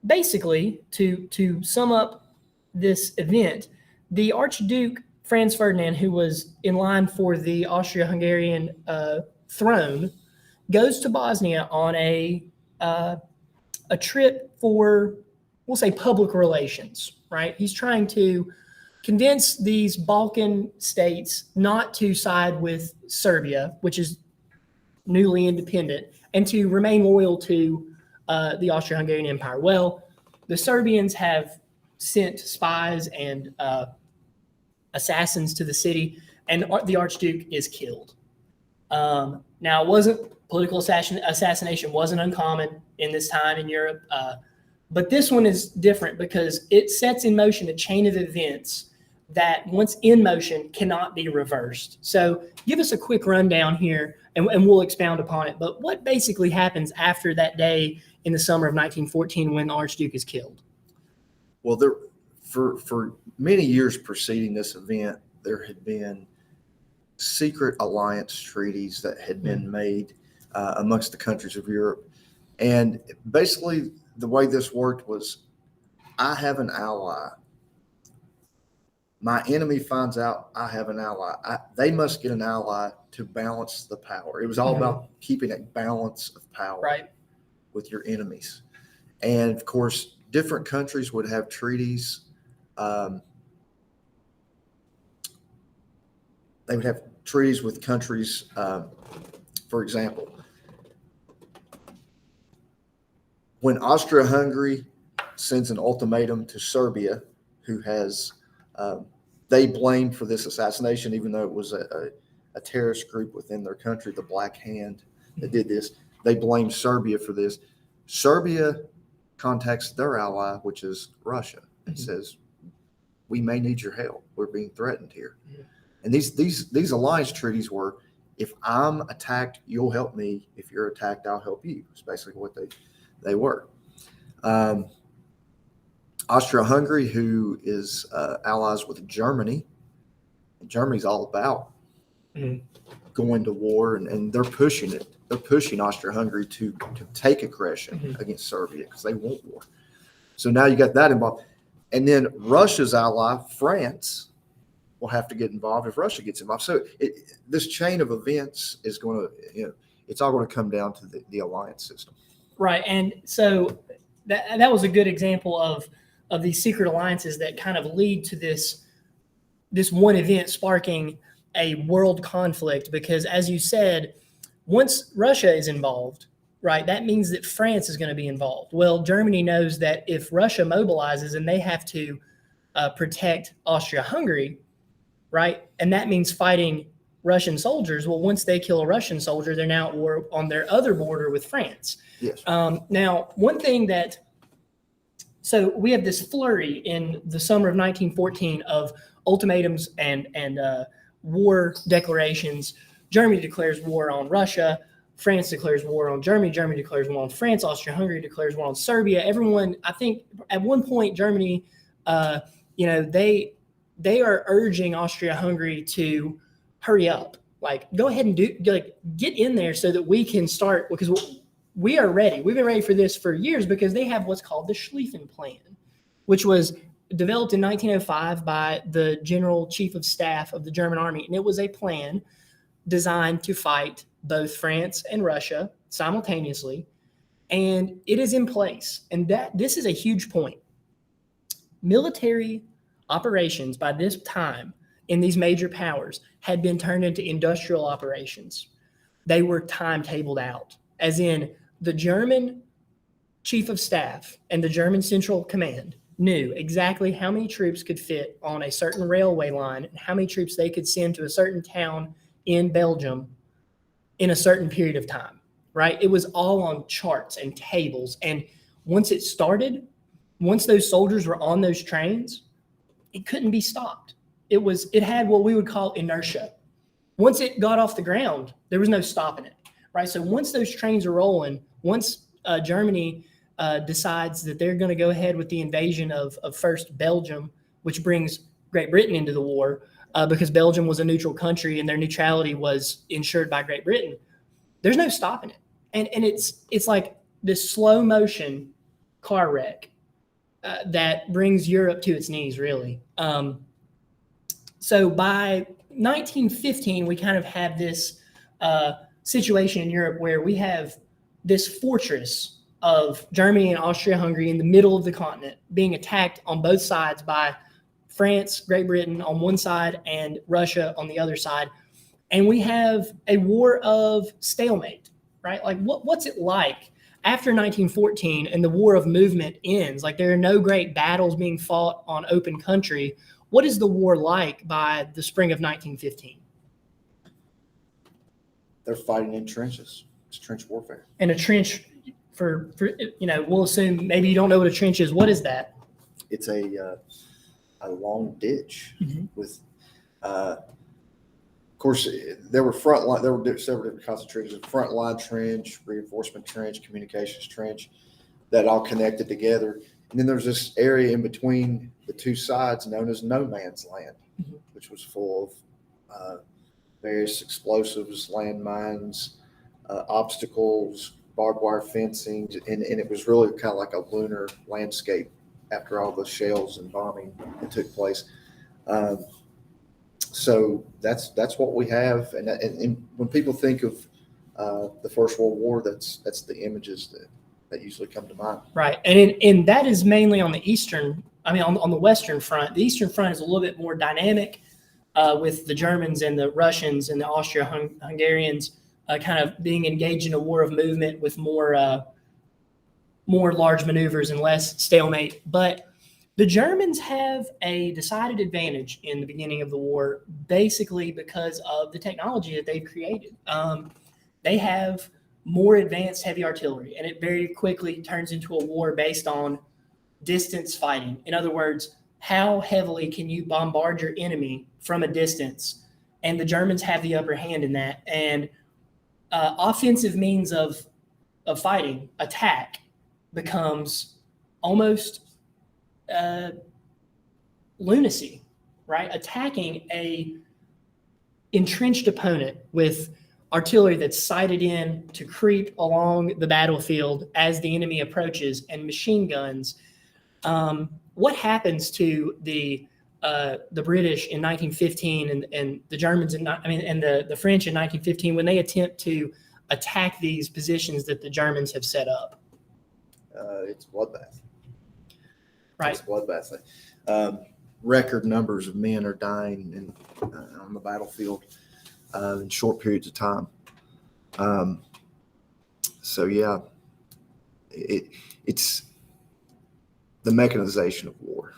[SPEAKER 1] basically, to sum up this event, the Archduke Franz Ferdinand, who was in line for the Austro-Hungarian throne, goes to Bosnia on a trip for, we'll say, public relations, right? He's trying to convince these Balkan states not to side with Serbia, which is newly independent, and to remain loyal to the Austro-Hungarian Empire. Well, the Serbians have sent spies and assassins to the city, and the Archduke is killed. Now, political assassination wasn't uncommon in this time in Europe, but this one is different because it sets in motion a chain of events that, once in motion, cannot be reversed. So give us a quick rundown here, and we'll expound upon it. But what basically happens after that day in the summer of 1914 when the Archduke is killed?
[SPEAKER 2] Well, for many years preceding this event, there had been secret alliance treaties that had been made amongst the countries of Europe. And basically, the way this worked was, I have an ally. My enemy finds out I have an ally. They must get an ally to balance the power. It was all about keeping a balance of power with your enemies. And of course, different countries would have treaties. They would have treaties with countries, for example, when Austria-Hungary sends an ultimatum to Serbia, who has, they blamed for this assassination, even though it was a terrorist group within their country, the Black Hand, that did this. They blame Serbia for this. Serbia contacts their ally, which is Russia, and says, we may need your help. We're being threatened here. And these alliance treaties were, if I'm attacked, you'll help me. If you're attacked, I'll help you. It's basically what they were. Austria-Hungary, who is allies with Germany. And Germany's all about going to war, and they're pushing it. They're pushing Austria-Hungary to take aggression against Serbia because they want war. So now you got that involved. And then Russia's ally, France, will have to get involved if Russia gets involved. So this chain of events is going to, it's all going to come down to the alliance system.
[SPEAKER 1] Right. And so that was a good example of these secret alliances that kind of lead to this one event sparking a world conflict. Because as you said, once Russia is involved, right, that means that France is going to be involved. Well, Germany knows that if Russia mobilizes and they have to protect Austria-Hungary, right, and that means fighting Russian soldiers. Well, once they kill a Russian soldier, they're now at war on their other border with France.
[SPEAKER 2] Yes.
[SPEAKER 1] Now, one thing so we have this flurry in the summer of 1914 of ultimatums and war declarations. Germany declares war on Russia. France declares war on Germany. Germany declares war on France. Austria-Hungary declares war on Serbia. Everyone, I think, at one point, Germany, they are urging Austria-Hungary to hurry up, like go ahead and get in there so that we can start, because we are ready. We've been ready for this for years because they have what's called the Schlieffen Plan, which was developed in 1905 by the General Chief of Staff of the German Army, and it was a plan designed to fight both France and Russia simultaneously, and it is in place. And this is a huge point. Military operations by this time in these major powers had been turned into industrial operations. They were timetabled out, as in the German Chief of Staff and the German Central Command knew exactly how many troops could fit on a certain railway line and how many troops they could send to a certain town in Belgium in a certain period of time, right? It was all on charts and tables. And once it started, once those soldiers were on those trains, it couldn't be stopped. It had what we would call inertia. Once it got off the ground, there was no stopping it, right? So once those trains are rolling, once Germany decides that they're going to go ahead with the invasion of first Belgium, which brings Great Britain into the war, because Belgium was a neutral country and their neutrality was ensured by Great Britain, there's no stopping it. And it's like this slow motion car wreck that brings Europe to its knees, really. So by 1915, we kind of have this situation in Europe where we have this fortress of Germany and Austria-Hungary in the middle of the continent being attacked on both sides by France, Great Britain on one side, and Russia on the other side. And we have a war of stalemate, right? Like what's it like after 1914 and the war of movement ends? Like there are no great battles being fought on open country. What is the war like by the spring of 1915?
[SPEAKER 2] They're fighting in trenches. It's trench warfare.
[SPEAKER 1] And a trench, for we'll assume maybe you don't know what a trench is. What is that?
[SPEAKER 2] It's a long ditch with, of course, there were several different kinds of trenches: front line trench, reinforcement trench, communications trench, that all connected together. And then there's this area in between the two sides known as no man's land, which was full of various explosives, landmines, obstacles, barbed wire fencing, and it was really kind of like a lunar landscape after all the shells and bombing that took place. So that's what we have. And when people think of the First World War, that's the images that usually come to mind.
[SPEAKER 1] Right. And that is mainly on the on the Western front. The Eastern front is a little bit more dynamic with the Germans and the Russians and the Austro-Hungarians kind of being engaged in a war of movement with more large maneuvers and less stalemate. But The Germans have a decided advantage in the beginning of the war, basically because of the technology that they've created. They have more advanced heavy artillery, and it very quickly turns into a war based on distance fighting. In other words, how heavily can you bombard your enemy from a distance? And the Germans have the upper hand in that. And offensive means of fighting, attack, becomes almost lunacy, right? Attacking a entrenched opponent with artillery that's sighted in to creep along the battlefield as the enemy approaches, and machine guns. What happens to the British in 1915 and the Germans and the French in 1915 when they attempt to attack these positions that the Germans have set up?
[SPEAKER 2] It's bloodbath.
[SPEAKER 1] Right.
[SPEAKER 2] It's bloodbath. Record numbers of men are dying on the battlefield in short periods of time. So yeah, it's the mechanization of war.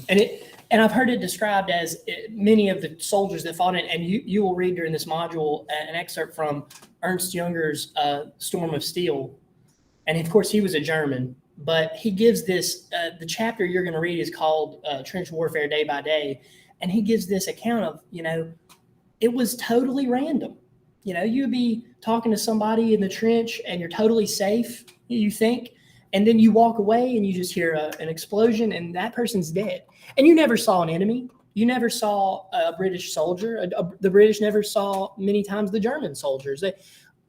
[SPEAKER 1] And I've heard it described as many of the soldiers that fought in, and you will read during this module an excerpt from Ernst Junger's Storm of Steel. And of course, he was a German, but he gives this, the chapter you're going to read is called Trench Warfare Day by Day. And he gives this account of, it was totally random. You'd be talking to somebody in the trench and you're totally safe, you think, and then you walk away and you just hear an explosion and that person's dead. And you never saw an enemy. You never saw a British soldier. The British never saw many times the German soldiers.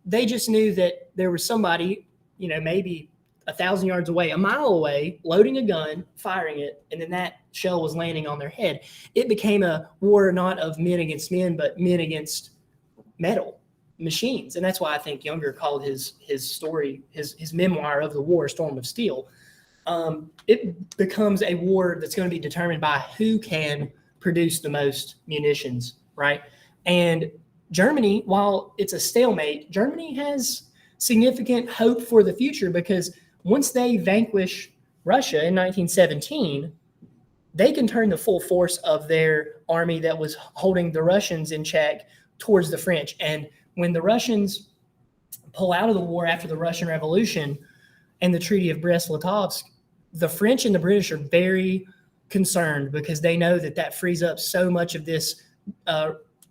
[SPEAKER 1] They just knew that there was somebody, maybe 1,000 yards away, a mile away, loading a gun, firing it, and then that shell was landing on their head. It became a war not of men against men, but men against metal machines. And that's why I think Junger called his story, his memoir of the war, Storm of Steel. It becomes a war that's going to be determined by who can produce the most munitions, right? And Germany, while it's a stalemate, Germany has significant hope for the future, because once they vanquish Russia in 1917, they can turn the full force of their army that was holding the Russians in check towards the French. And when the Russians pull out of the war after the Russian Revolution and the Treaty of Brest-Litovsk, the French and the British are very concerned, because they know that frees up so much of this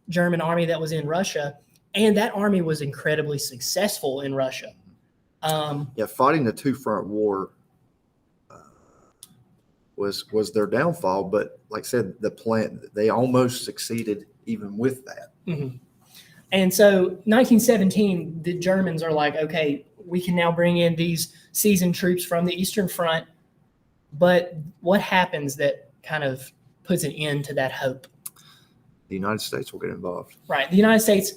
[SPEAKER 1] German army that was in Russia. And that army was incredibly successful in Russia.
[SPEAKER 2] Fighting the two-front war was their downfall, but like I said, they almost succeeded even with that.
[SPEAKER 1] Mm-hmm. And so 1917, the Germans are like, okay, we can now bring in these seasoned troops from the Eastern Front. But what happens that kind of puts an end to that hope?
[SPEAKER 2] The United States will get involved.
[SPEAKER 1] Right. The United States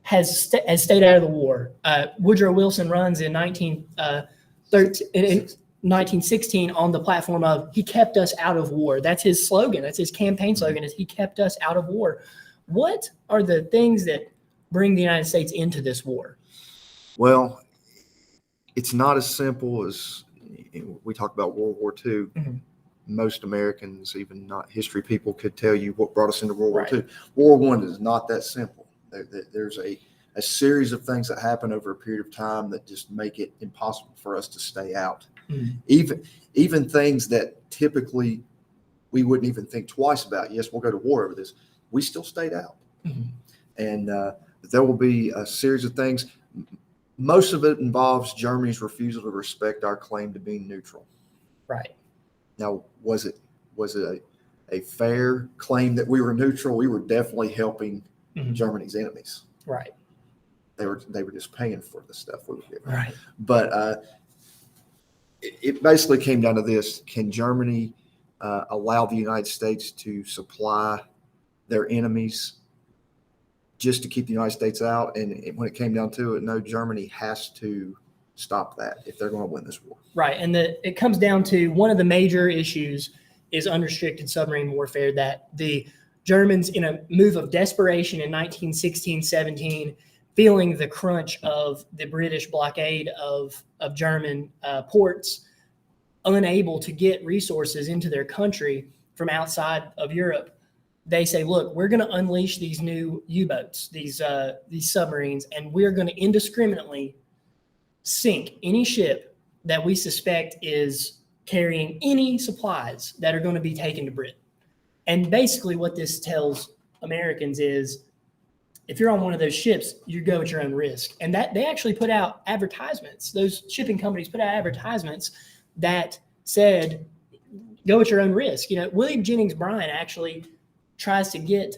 [SPEAKER 1] has stayed out of the war. Woodrow Wilson runs in 1916 on the platform of, he kept us out of war. That's his slogan. That's his campaign slogan, is he kept us out of war. What are the things that bring the United States into this war?
[SPEAKER 2] Well, it's not as simple as we talk about World War II. Mm-hmm. Most Americans, even not history people, could tell you what brought us into World War II. World War I is not that simple. There's a series of things that happen over a period of time that just make it impossible for us to stay out. Mm-hmm. Even things that typically we wouldn't even think twice about. Yes, we'll go to war over this. We still stayed out. Mm-hmm. And there will be a series of things. Most of it involves Germany's refusal to respect our claim to being neutral.
[SPEAKER 1] Right.
[SPEAKER 2] Now, was it a fair claim that we were neutral? We were definitely helping mm-hmm. Germany's enemies.
[SPEAKER 1] Right.
[SPEAKER 2] They were just paying for the stuff we were giving.
[SPEAKER 1] Right.
[SPEAKER 2] But it basically came down to this: can Germany allow the United States to supply their enemies just to keep the United States out? And when it came down to it, no, Germany has to stop that if they're going to win this war. Right.
[SPEAKER 1] And it comes down to one of the major issues is unrestricted submarine warfare, that the Germans, in a move of desperation in 1916-17, feeling the crunch of the British blockade of German ports, unable to get resources into their country from outside of Europe, they say, look, we're going to unleash these new U-boats, these submarines, and we're going to indiscriminately sink any ship that we suspect is carrying any supplies that are going to be taken to Britain. And basically what this tells Americans is, if you're on one of those ships, you go at your own risk. And that they actually put out advertisements. Those shipping companies put out advertisements that said, go at your own risk. William Jennings Bryan actually tries to get,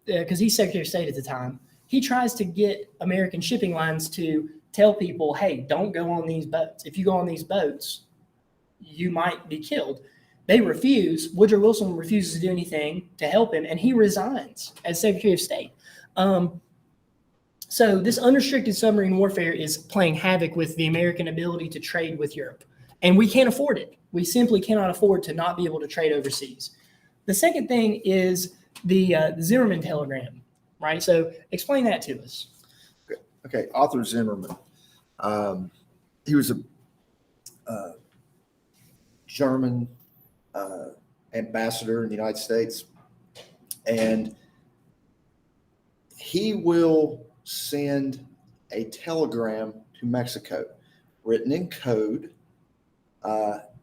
[SPEAKER 1] because he's Secretary of State at the time, he tries to get American shipping lines to tell people, hey, don't go on these boats. If you go on these boats, you might be killed. They refuse. Woodrow Wilson refuses to do anything to help him, and he resigns as Secretary of State. So this unrestricted submarine warfare is playing havoc with the American ability to trade with Europe. And we can't afford it. We simply cannot afford to not be able to trade overseas. The second thing is the Zimmerman telegram, right? So explain that to us.
[SPEAKER 2] Okay, Arthur Zimmerman. He was a German ambassador in the United States, and he will send a telegram to Mexico, written in code,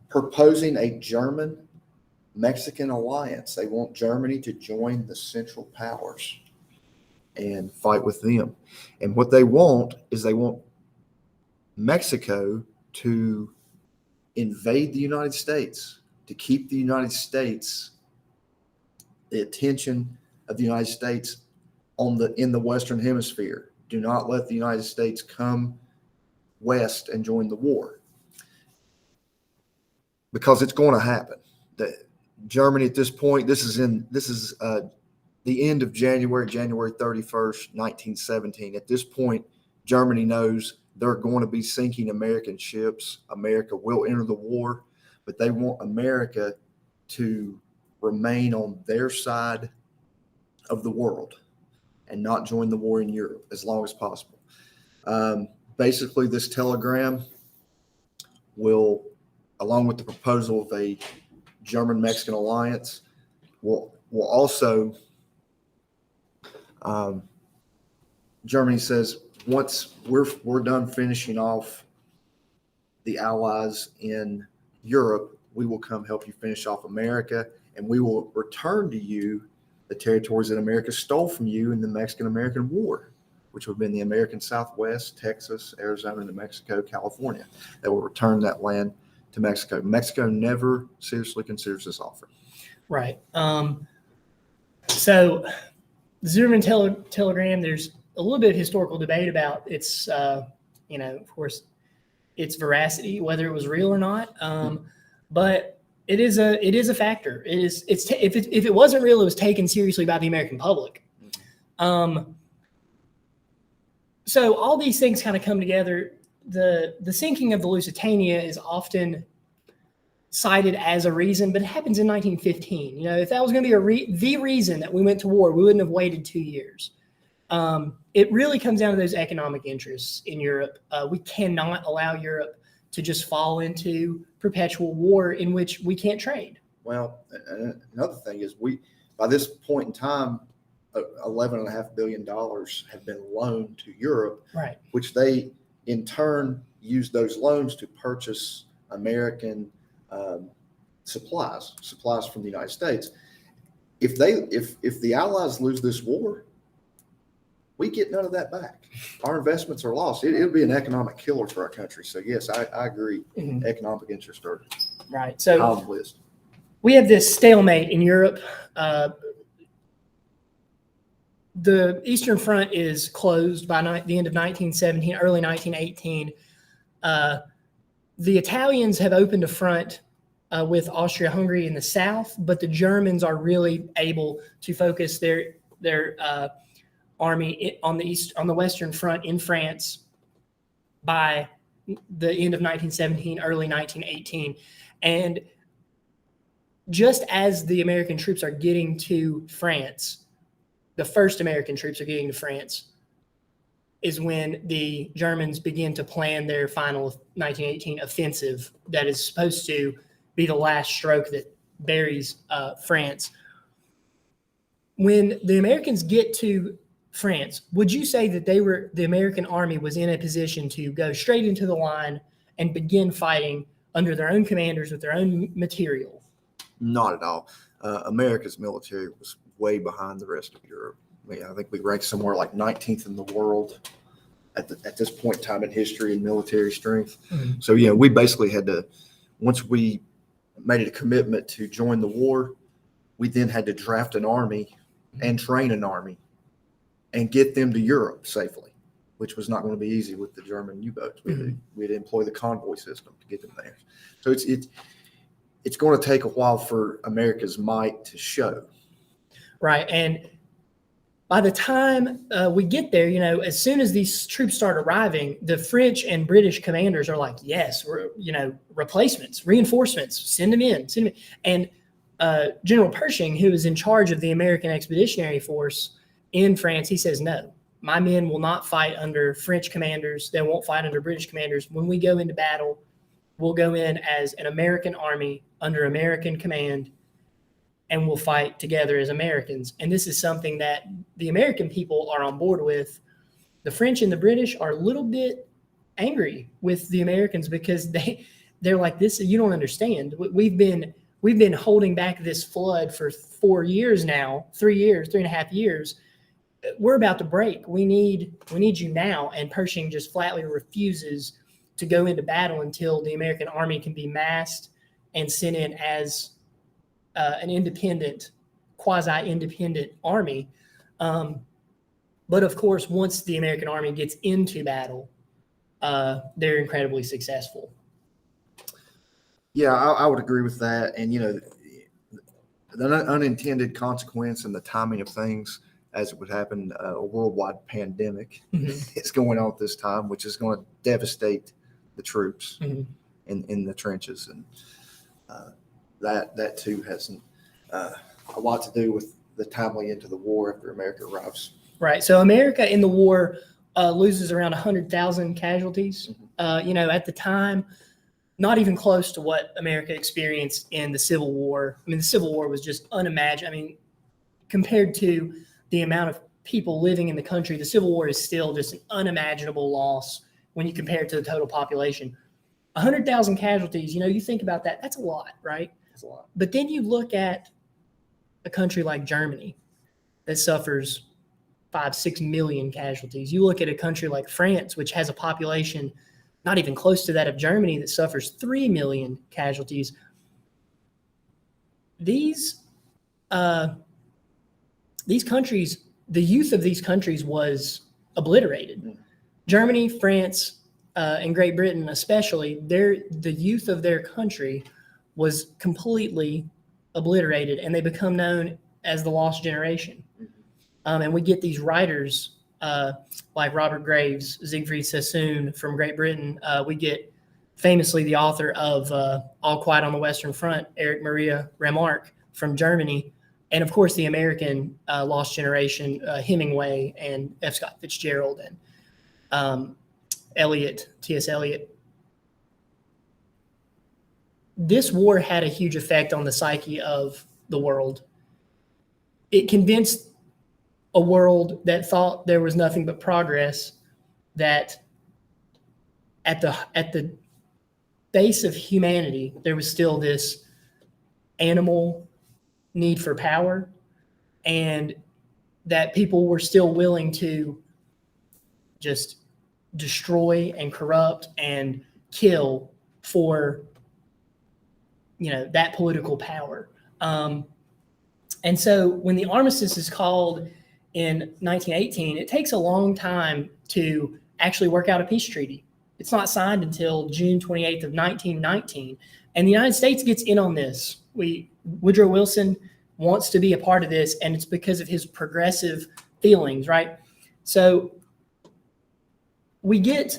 [SPEAKER 2] proposing a German-Mexican alliance. They want Germany to join the Central Powers and fight with them. And what they want is they want Mexico to invade the United States, to keep the United States, the attention of the United States in the Western Hemisphere. Do not let the United States come west and join the war, because it's going to happen. Germany at this point, this is the end of January 31st, 1917. At this point, Germany knows they're going to be sinking American ships. America will enter the war, but they want America to remain on their side of the world and not join the war in Europe as long as possible. Basically, this telegram will, along with the proposal of a German-Mexican alliance, will also, Germany says, once we're done finishing off the Allies in Europe, we will come help you finish off America, and we will return to you the territories that America stole from you in the Mexican-American War, which would have been the American Southwest, Texas, Arizona, New Mexico, California. That will return that land to Mexico. Mexico never seriously considers this offer.
[SPEAKER 1] Right. So the Zimmerman telegram, there's a little bit of historical debate about its, of course, its veracity, whether it was real or not. But it is a factor. If it wasn't real, it was taken seriously by the American public. So all these things kind of come together. The sinking of the Lusitania is often cited as a reason, but it happens in 1915. If that was going to be the reason that we went to war, we wouldn't have waited 2 years. It really comes down to those economic interests in Europe. We cannot allow Europe to just fall into perpetual war in which we can't trade.
[SPEAKER 2] Well, another thing is by this point in time, $11.5 billion have been loaned to Europe,
[SPEAKER 1] right? Which
[SPEAKER 2] they in turn use those loans to purchase American supplies from the United States. If the Allies lose this war, we get none of that back. Our investments are lost. It'll be an economic killer for our country. So yes, I agree. Mm-hmm. Economic interests are
[SPEAKER 1] right. So
[SPEAKER 2] on the list.
[SPEAKER 1] We have this stalemate in Europe. The Eastern Front is closed by the end of 1917, early 1918. The Italians have opened a front with Austria-Hungary in the south, but the Germans are really able to focus their army on the Western Front in France by the end of 1917, early 1918. And just as the American troops are getting to France, the first American troops are getting to France, is when the Germans begin to plan their final 1918 offensive that is supposed to be the last stroke that buries France. When the Americans get to France, would you say that the American army was in a position to go straight into the line and begin fighting under their own commanders with their own material?
[SPEAKER 2] Not at all. America's military was way behind the rest of Europe. I mean, I think we ranked somewhere like 19th in the world at this point in time in history and military strength.
[SPEAKER 1] Mhm.
[SPEAKER 2] So, yeah, we basically had to, once we made it a commitment to join the war, we then had to draft an army and train an army and get them to Europe safely, which was not going to be easy with the German U-boats. We had to employ the convoy system to get them there. So it's going to take a while for America's might to show.
[SPEAKER 1] Right. And by the time we get there, as soon as these troops start arriving, the French and British commanders are like, yes, we're, replacements, reinforcements, send them in. And General Pershing, who is in charge of the American Expeditionary Force in France, he says, no, my men will not fight under French commanders. They won't fight under British commanders. When we go into battle, we'll go in as an American army under American command, and we'll fight together as Americans. And this is something that the American people are on board with. The French and the British are a little bit angry with the Americans because they're like, this, you don't understand. We've been holding back this flood for 4 years now, 3.5 years. We're about to break. We need you now. And Pershing just flatly refuses to go into battle until the American army can be massed and sent in as an independent, quasi-independent army. But of course, once the American army gets into battle, they're incredibly successful.
[SPEAKER 2] Yeah, I would agree with that. And, the unintended consequence and the timing of things as it would happen, a worldwide pandemic is going on at this time, which is going to devastate the troops in the trenches. And that too has a lot to do with the timely into the war after America arrives.
[SPEAKER 1] Right. So America in the war loses around 100,000 casualties. At the time, not even close to what America experienced in the Civil War. I mean, the Civil War was just unimaginable. I mean, compared to the amount of people living in the country, the Civil War is still just an unimaginable loss when you compare it to the total population. 100,000 casualties, you think about that, that's a lot, right?
[SPEAKER 2] That's a lot.
[SPEAKER 1] But then you look at a country like Germany that suffers 5-6 million casualties. You look at a country like France, which has a population not even close to that of Germany, that suffers 3 million casualties. These countries, the youth of these countries was obliterated. Germany, France, and Great Britain especially, the youth of their country was completely obliterated, and they become known as the lost generation. And we get these writers like Robert Graves, Siegfried Sassoon from Great Britain. We get famously the author of All Quiet on the Western Front, Erich Maria Remarque from Germany. And of course, the American lost generation, Hemingway and F. Scott Fitzgerald and T.S. Eliot. This war had a huge effect on the psyche of the world. It convinced a world that thought there was nothing but progress, that at the base of humanity, there was still this animal need for power, and that people were still willing to just destroy and corrupt and kill for that political power. And so when the armistice is called in 1918, it takes a long time to actually work out a peace treaty. It's not signed until June 28th of 1919. And the United States gets in on this. Woodrow Wilson wants to be a part of this, and it's because of his progressive feelings, right? So we get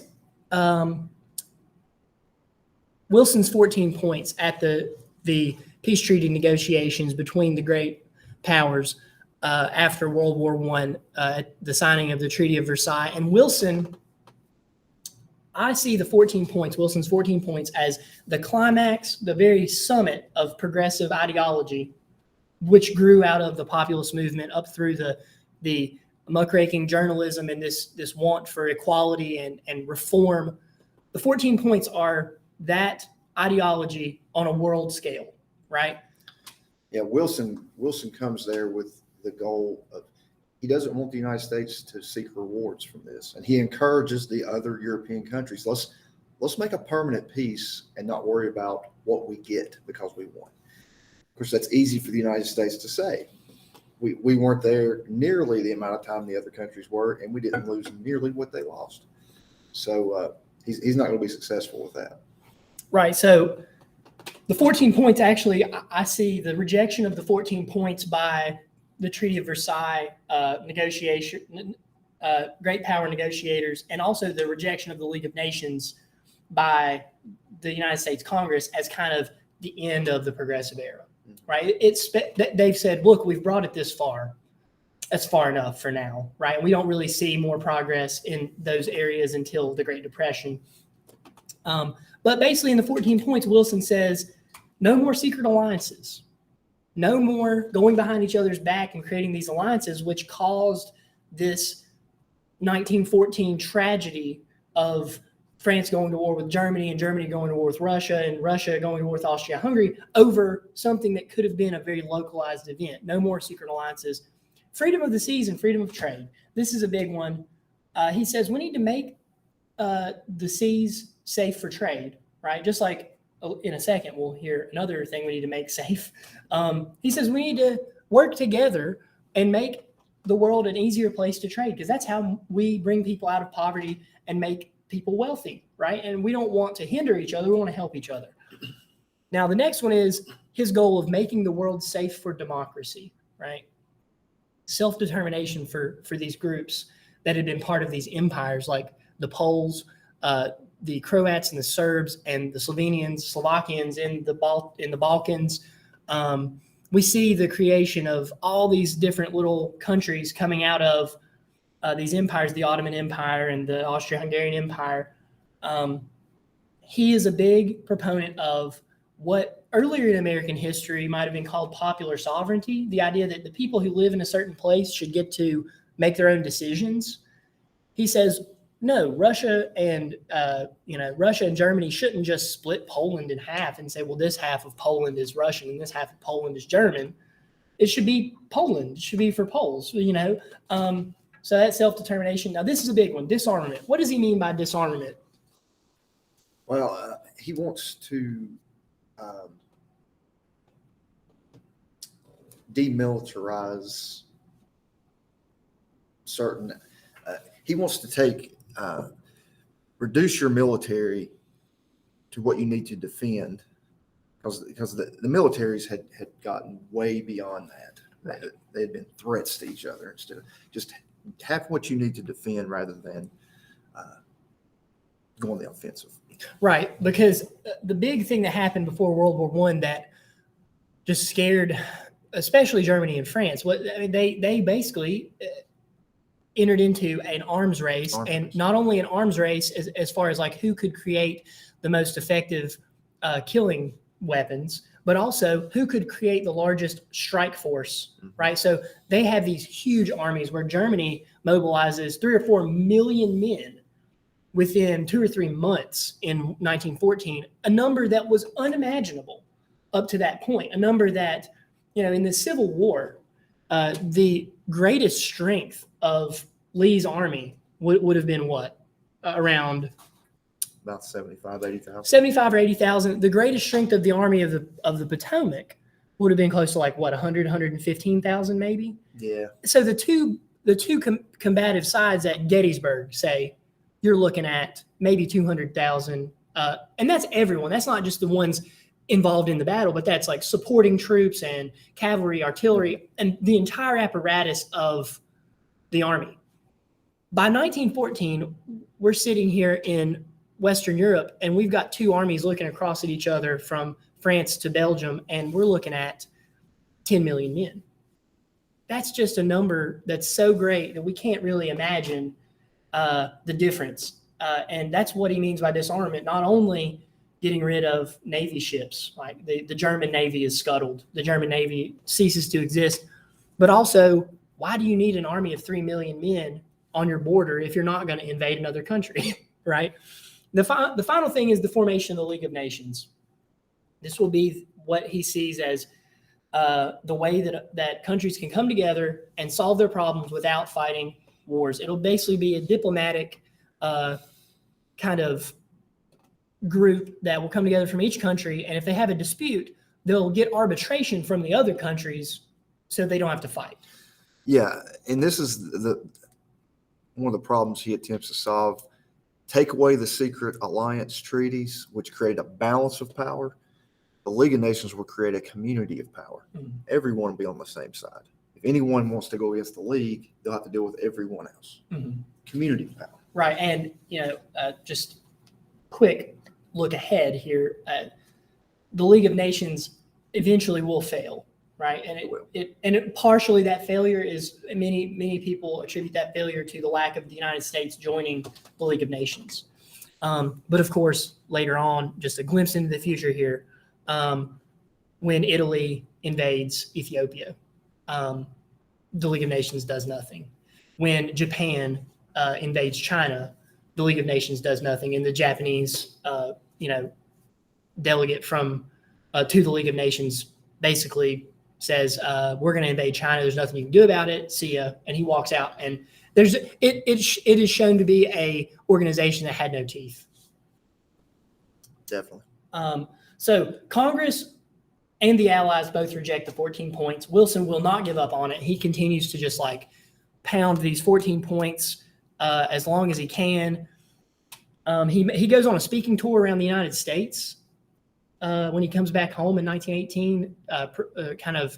[SPEAKER 1] Wilson's 14 points at the peace treaty negotiations between the great powers. after World War I, the signing of the Treaty of Versailles. And Wilson, I see the 14 points, Wilson's 14 points, as the climax, the very summit of progressive ideology, which grew out of the populist movement up through the muckraking journalism and this want for equality and reform. The 14 points are that ideology on a world scale, right?
[SPEAKER 2] Yeah, Wilson comes there with the goal of, he doesn't want the United States to seek rewards from this, and he encourages the other European countries, let's make a permanent peace and not worry about what we get because we won. Of course, that's easy for the United States to say. We weren't there nearly the amount of time the other countries were, and we didn't lose nearly what they lost. So he's not going to be successful with that.
[SPEAKER 1] Right. So the 14 points, actually, I see the rejection of the 14 points by the Treaty of Versailles great power negotiators, and also the rejection of the League of Nations by the United States Congress as kind of the end of the progressive era. Right. They've said, look, we've brought it this far. That's far enough for now. Right. We don't really see more progress in those areas until the Great Depression. But basically in the 14 points, Wilson says, no more secret alliances, no more going behind each other's back and creating these alliances, which caused this 1914 tragedy of France going to war with Germany and Germany going to war with Russia and Russia going to war with Austria-Hungary over something that could have been a very localized event. No more secret alliances. Freedom of the seas and freedom of trade. This is a big one. He says we need to make the seas safe for trade, right? Just like in a second, we'll hear another thing we need to make safe. He says we need to work together and make the world an easier place to trade, because that's how we bring people out of poverty and make people wealthy, right? And we don't want to hinder each other. We want to help each other. Now, the next one is his goal of making the world safe for democracy, right? Self-determination for these groups that had been part of these empires, like the Poles, the Croats and the Serbs and the Slovakians in the Balkans. We see the creation of all these different little countries coming out of these empires, the Ottoman Empire and the Austro-Hungarian Empire. He is a big proponent of what earlier in American history might have been called popular sovereignty, the idea that the people who live in a certain place should get to make their own decisions. He says, no, Russia and Germany shouldn't just split Poland in half and say, well, this half of Poland is Russian and this half of Poland is German. It should be Poland. It should be for Poles, So that's self-determination. Now, this is a big one, disarmament. What does he mean by disarmament?
[SPEAKER 2] Well, he wants to demilitarize certain. He wants to reduce your military to what you need to defend, because the militaries had gotten way beyond that. Right. They had been threats to each other instead of just have what you need to defend rather than go on the offensive.
[SPEAKER 1] Right, because the big thing that happened before World War I that just scared, especially Germany and France, they basically entered into an arms race, and not only an arms race as far as like who could create the most effective killing weapons, but also who could create the largest strike force, right? So they have these huge armies where Germany mobilizes 3 or 4 million men within 2 or 3 months in 1914, a number that was unimaginable up to that point, a number that, in the Civil War, the greatest strength of Lee's army would have been what? Around
[SPEAKER 2] about 75, 80,000.
[SPEAKER 1] 75 or 80,000. The greatest strength of the army of the Potomac would have been close to 100, 115,000 maybe.
[SPEAKER 2] Yeah.
[SPEAKER 1] So the two combative sides at Gettysburg say you're looking at maybe 200,000, and that's everyone. That's not just the ones involved in the battle, but that's like supporting troops and cavalry, artillery, and the entire apparatus of the army. By 1914, we're sitting here in Western Europe, and we've got 2 armies looking across at each other from France to Belgium, and we're looking at 10 million men. that's just a number that's so great that we can't really imagine the difference. And that's what he means by disarmament, not only getting rid of Navy ships, like the German Navy is scuttled, the German Navy ceases to exist, but also, why do you need an army of 3 million men on your border if you're not going to invade another country, right? The final thing is the formation of the League of Nations. This will be what he sees as the way that countries can come together and solve their problems without fighting wars. It'll basically be a diplomatic kind of group that will come together from each country, and if they have a dispute, they'll get arbitration from the other countries so they don't have to fight.
[SPEAKER 2] Yeah, and this is one of the problems he attempts to solve. Take away the secret alliance treaties, which create a balance of power. The League of Nations will create a community of power. Mm-hmm. Everyone will be on the same side. If anyone wants to go against the League, they'll have to deal with everyone else. Mm-hmm. Community of power.
[SPEAKER 1] Right, and just quick look ahead here. The League of Nations eventually will fail, right? And partially that failure is many people attribute that failure to the lack of the United States joining the League of Nations. But of course, later on, just a glimpse into the future here, when Italy invades Ethiopia, the League of Nations does nothing. When Japan invades China, the League of Nations does nothing, and the Japanese, delegate from to the League of Nations basically says, "We're going to invade China. There's nothing you can do about it. See ya." And he walks out. And it is shown to be a organization that had no teeth.
[SPEAKER 2] Definitely.
[SPEAKER 1] So Congress and the Allies both reject the 14 points. Wilson will not give up on it. He continues to just pound these 14 points as long as he can. He goes on a speaking tour around the United States when he comes back home in 1918, kind of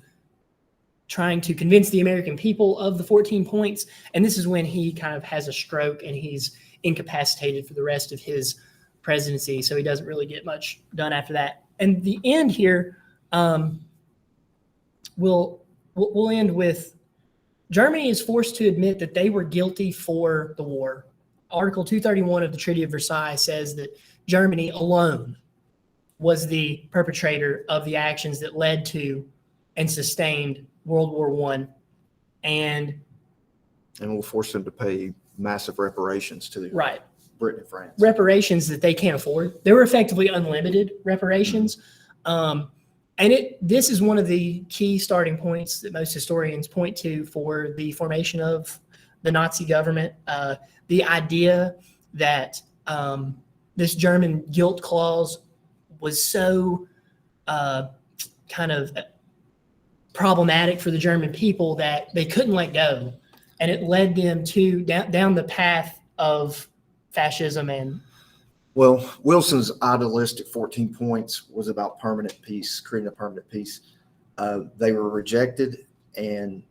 [SPEAKER 1] trying to convince the American people of the 14 points. And this is when he kind of has a stroke and he's incapacitated for the rest of his presidency. So he doesn't really get much done after that. And the end here we'll end with Germany is forced to admit that they were guilty for the war. Article 231 of the Treaty of Versailles says that Germany alone was the perpetrator of the actions that led to and sustained World War I. And
[SPEAKER 2] we'll force them to pay massive reparations to
[SPEAKER 1] right.
[SPEAKER 2] Britain and France.
[SPEAKER 1] Reparations that they can't afford. They were effectively unlimited reparations. Mm-hmm. This is one of the key starting points that most historians point to for the formation of the Nazi government. The idea that this German guilt clause was so kind of problematic for the German people that they couldn't let go. And it led them to down the path of fascism. And
[SPEAKER 2] well, Wilson's idealistic 14 points was about permanent peace, creating a permanent peace. They were rejected, and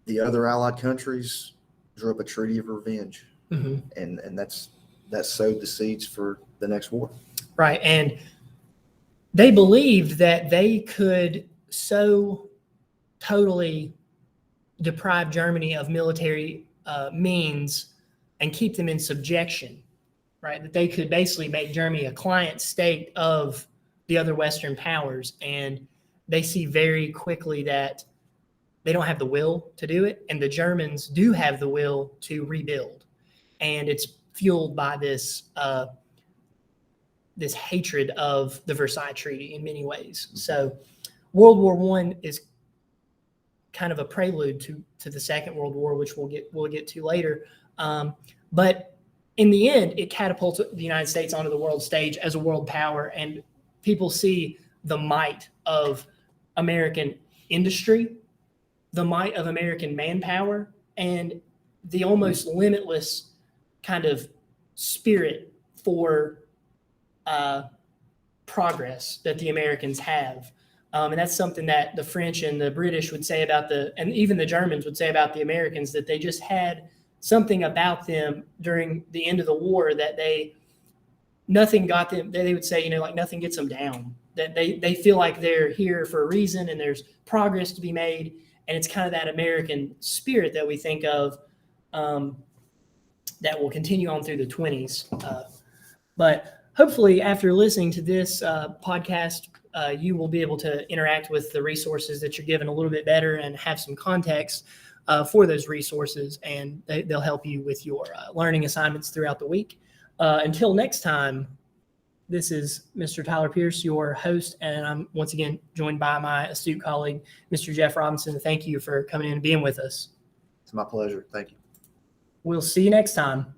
[SPEAKER 2] the other Allied countries drew up a treaty of revenge. Mm-hmm. And that sowed the seeds for the next war.
[SPEAKER 1] Right. And they believed that they could so totally deprive Germany of military means and keep them in subjection, right? That they could basically make Germany a client state of the other Western powers. And they see very quickly that they don't have the will to do it. And the Germans do have the will to rebuild. And it's fueled by this this hatred of the Versailles Treaty in many ways. So World War I is kind of a prelude to the Second World War, which we'll get to later. But in the end, it catapults the United States onto the world stage as a world power, and people see the might of American industry, the might of American manpower, and the almost limitless kind of spirit for progress that the Americans have. And that's something that the French and the British would say about and even the Germans would say about the Americans, that they just had something about them during the end of the war that nothing got them. They would say, nothing gets them down, that they feel like they're here for a reason and there's progress to be made. And it's kind of that American spirit that we think of that will continue on through the 20s. But hopefully, after listening to this podcast, you will be able to interact with the resources that you're given a little bit better and have some context for those resources, and they'll help you with your learning assignments throughout the week. Until next time, this is Mr. Tyler Pierce, your host, and I'm once again joined by my astute colleague, Mr. Jeff Robinson. Thank you for coming in and being with us.
[SPEAKER 2] It's my pleasure. Thank you.
[SPEAKER 1] We'll see you next time.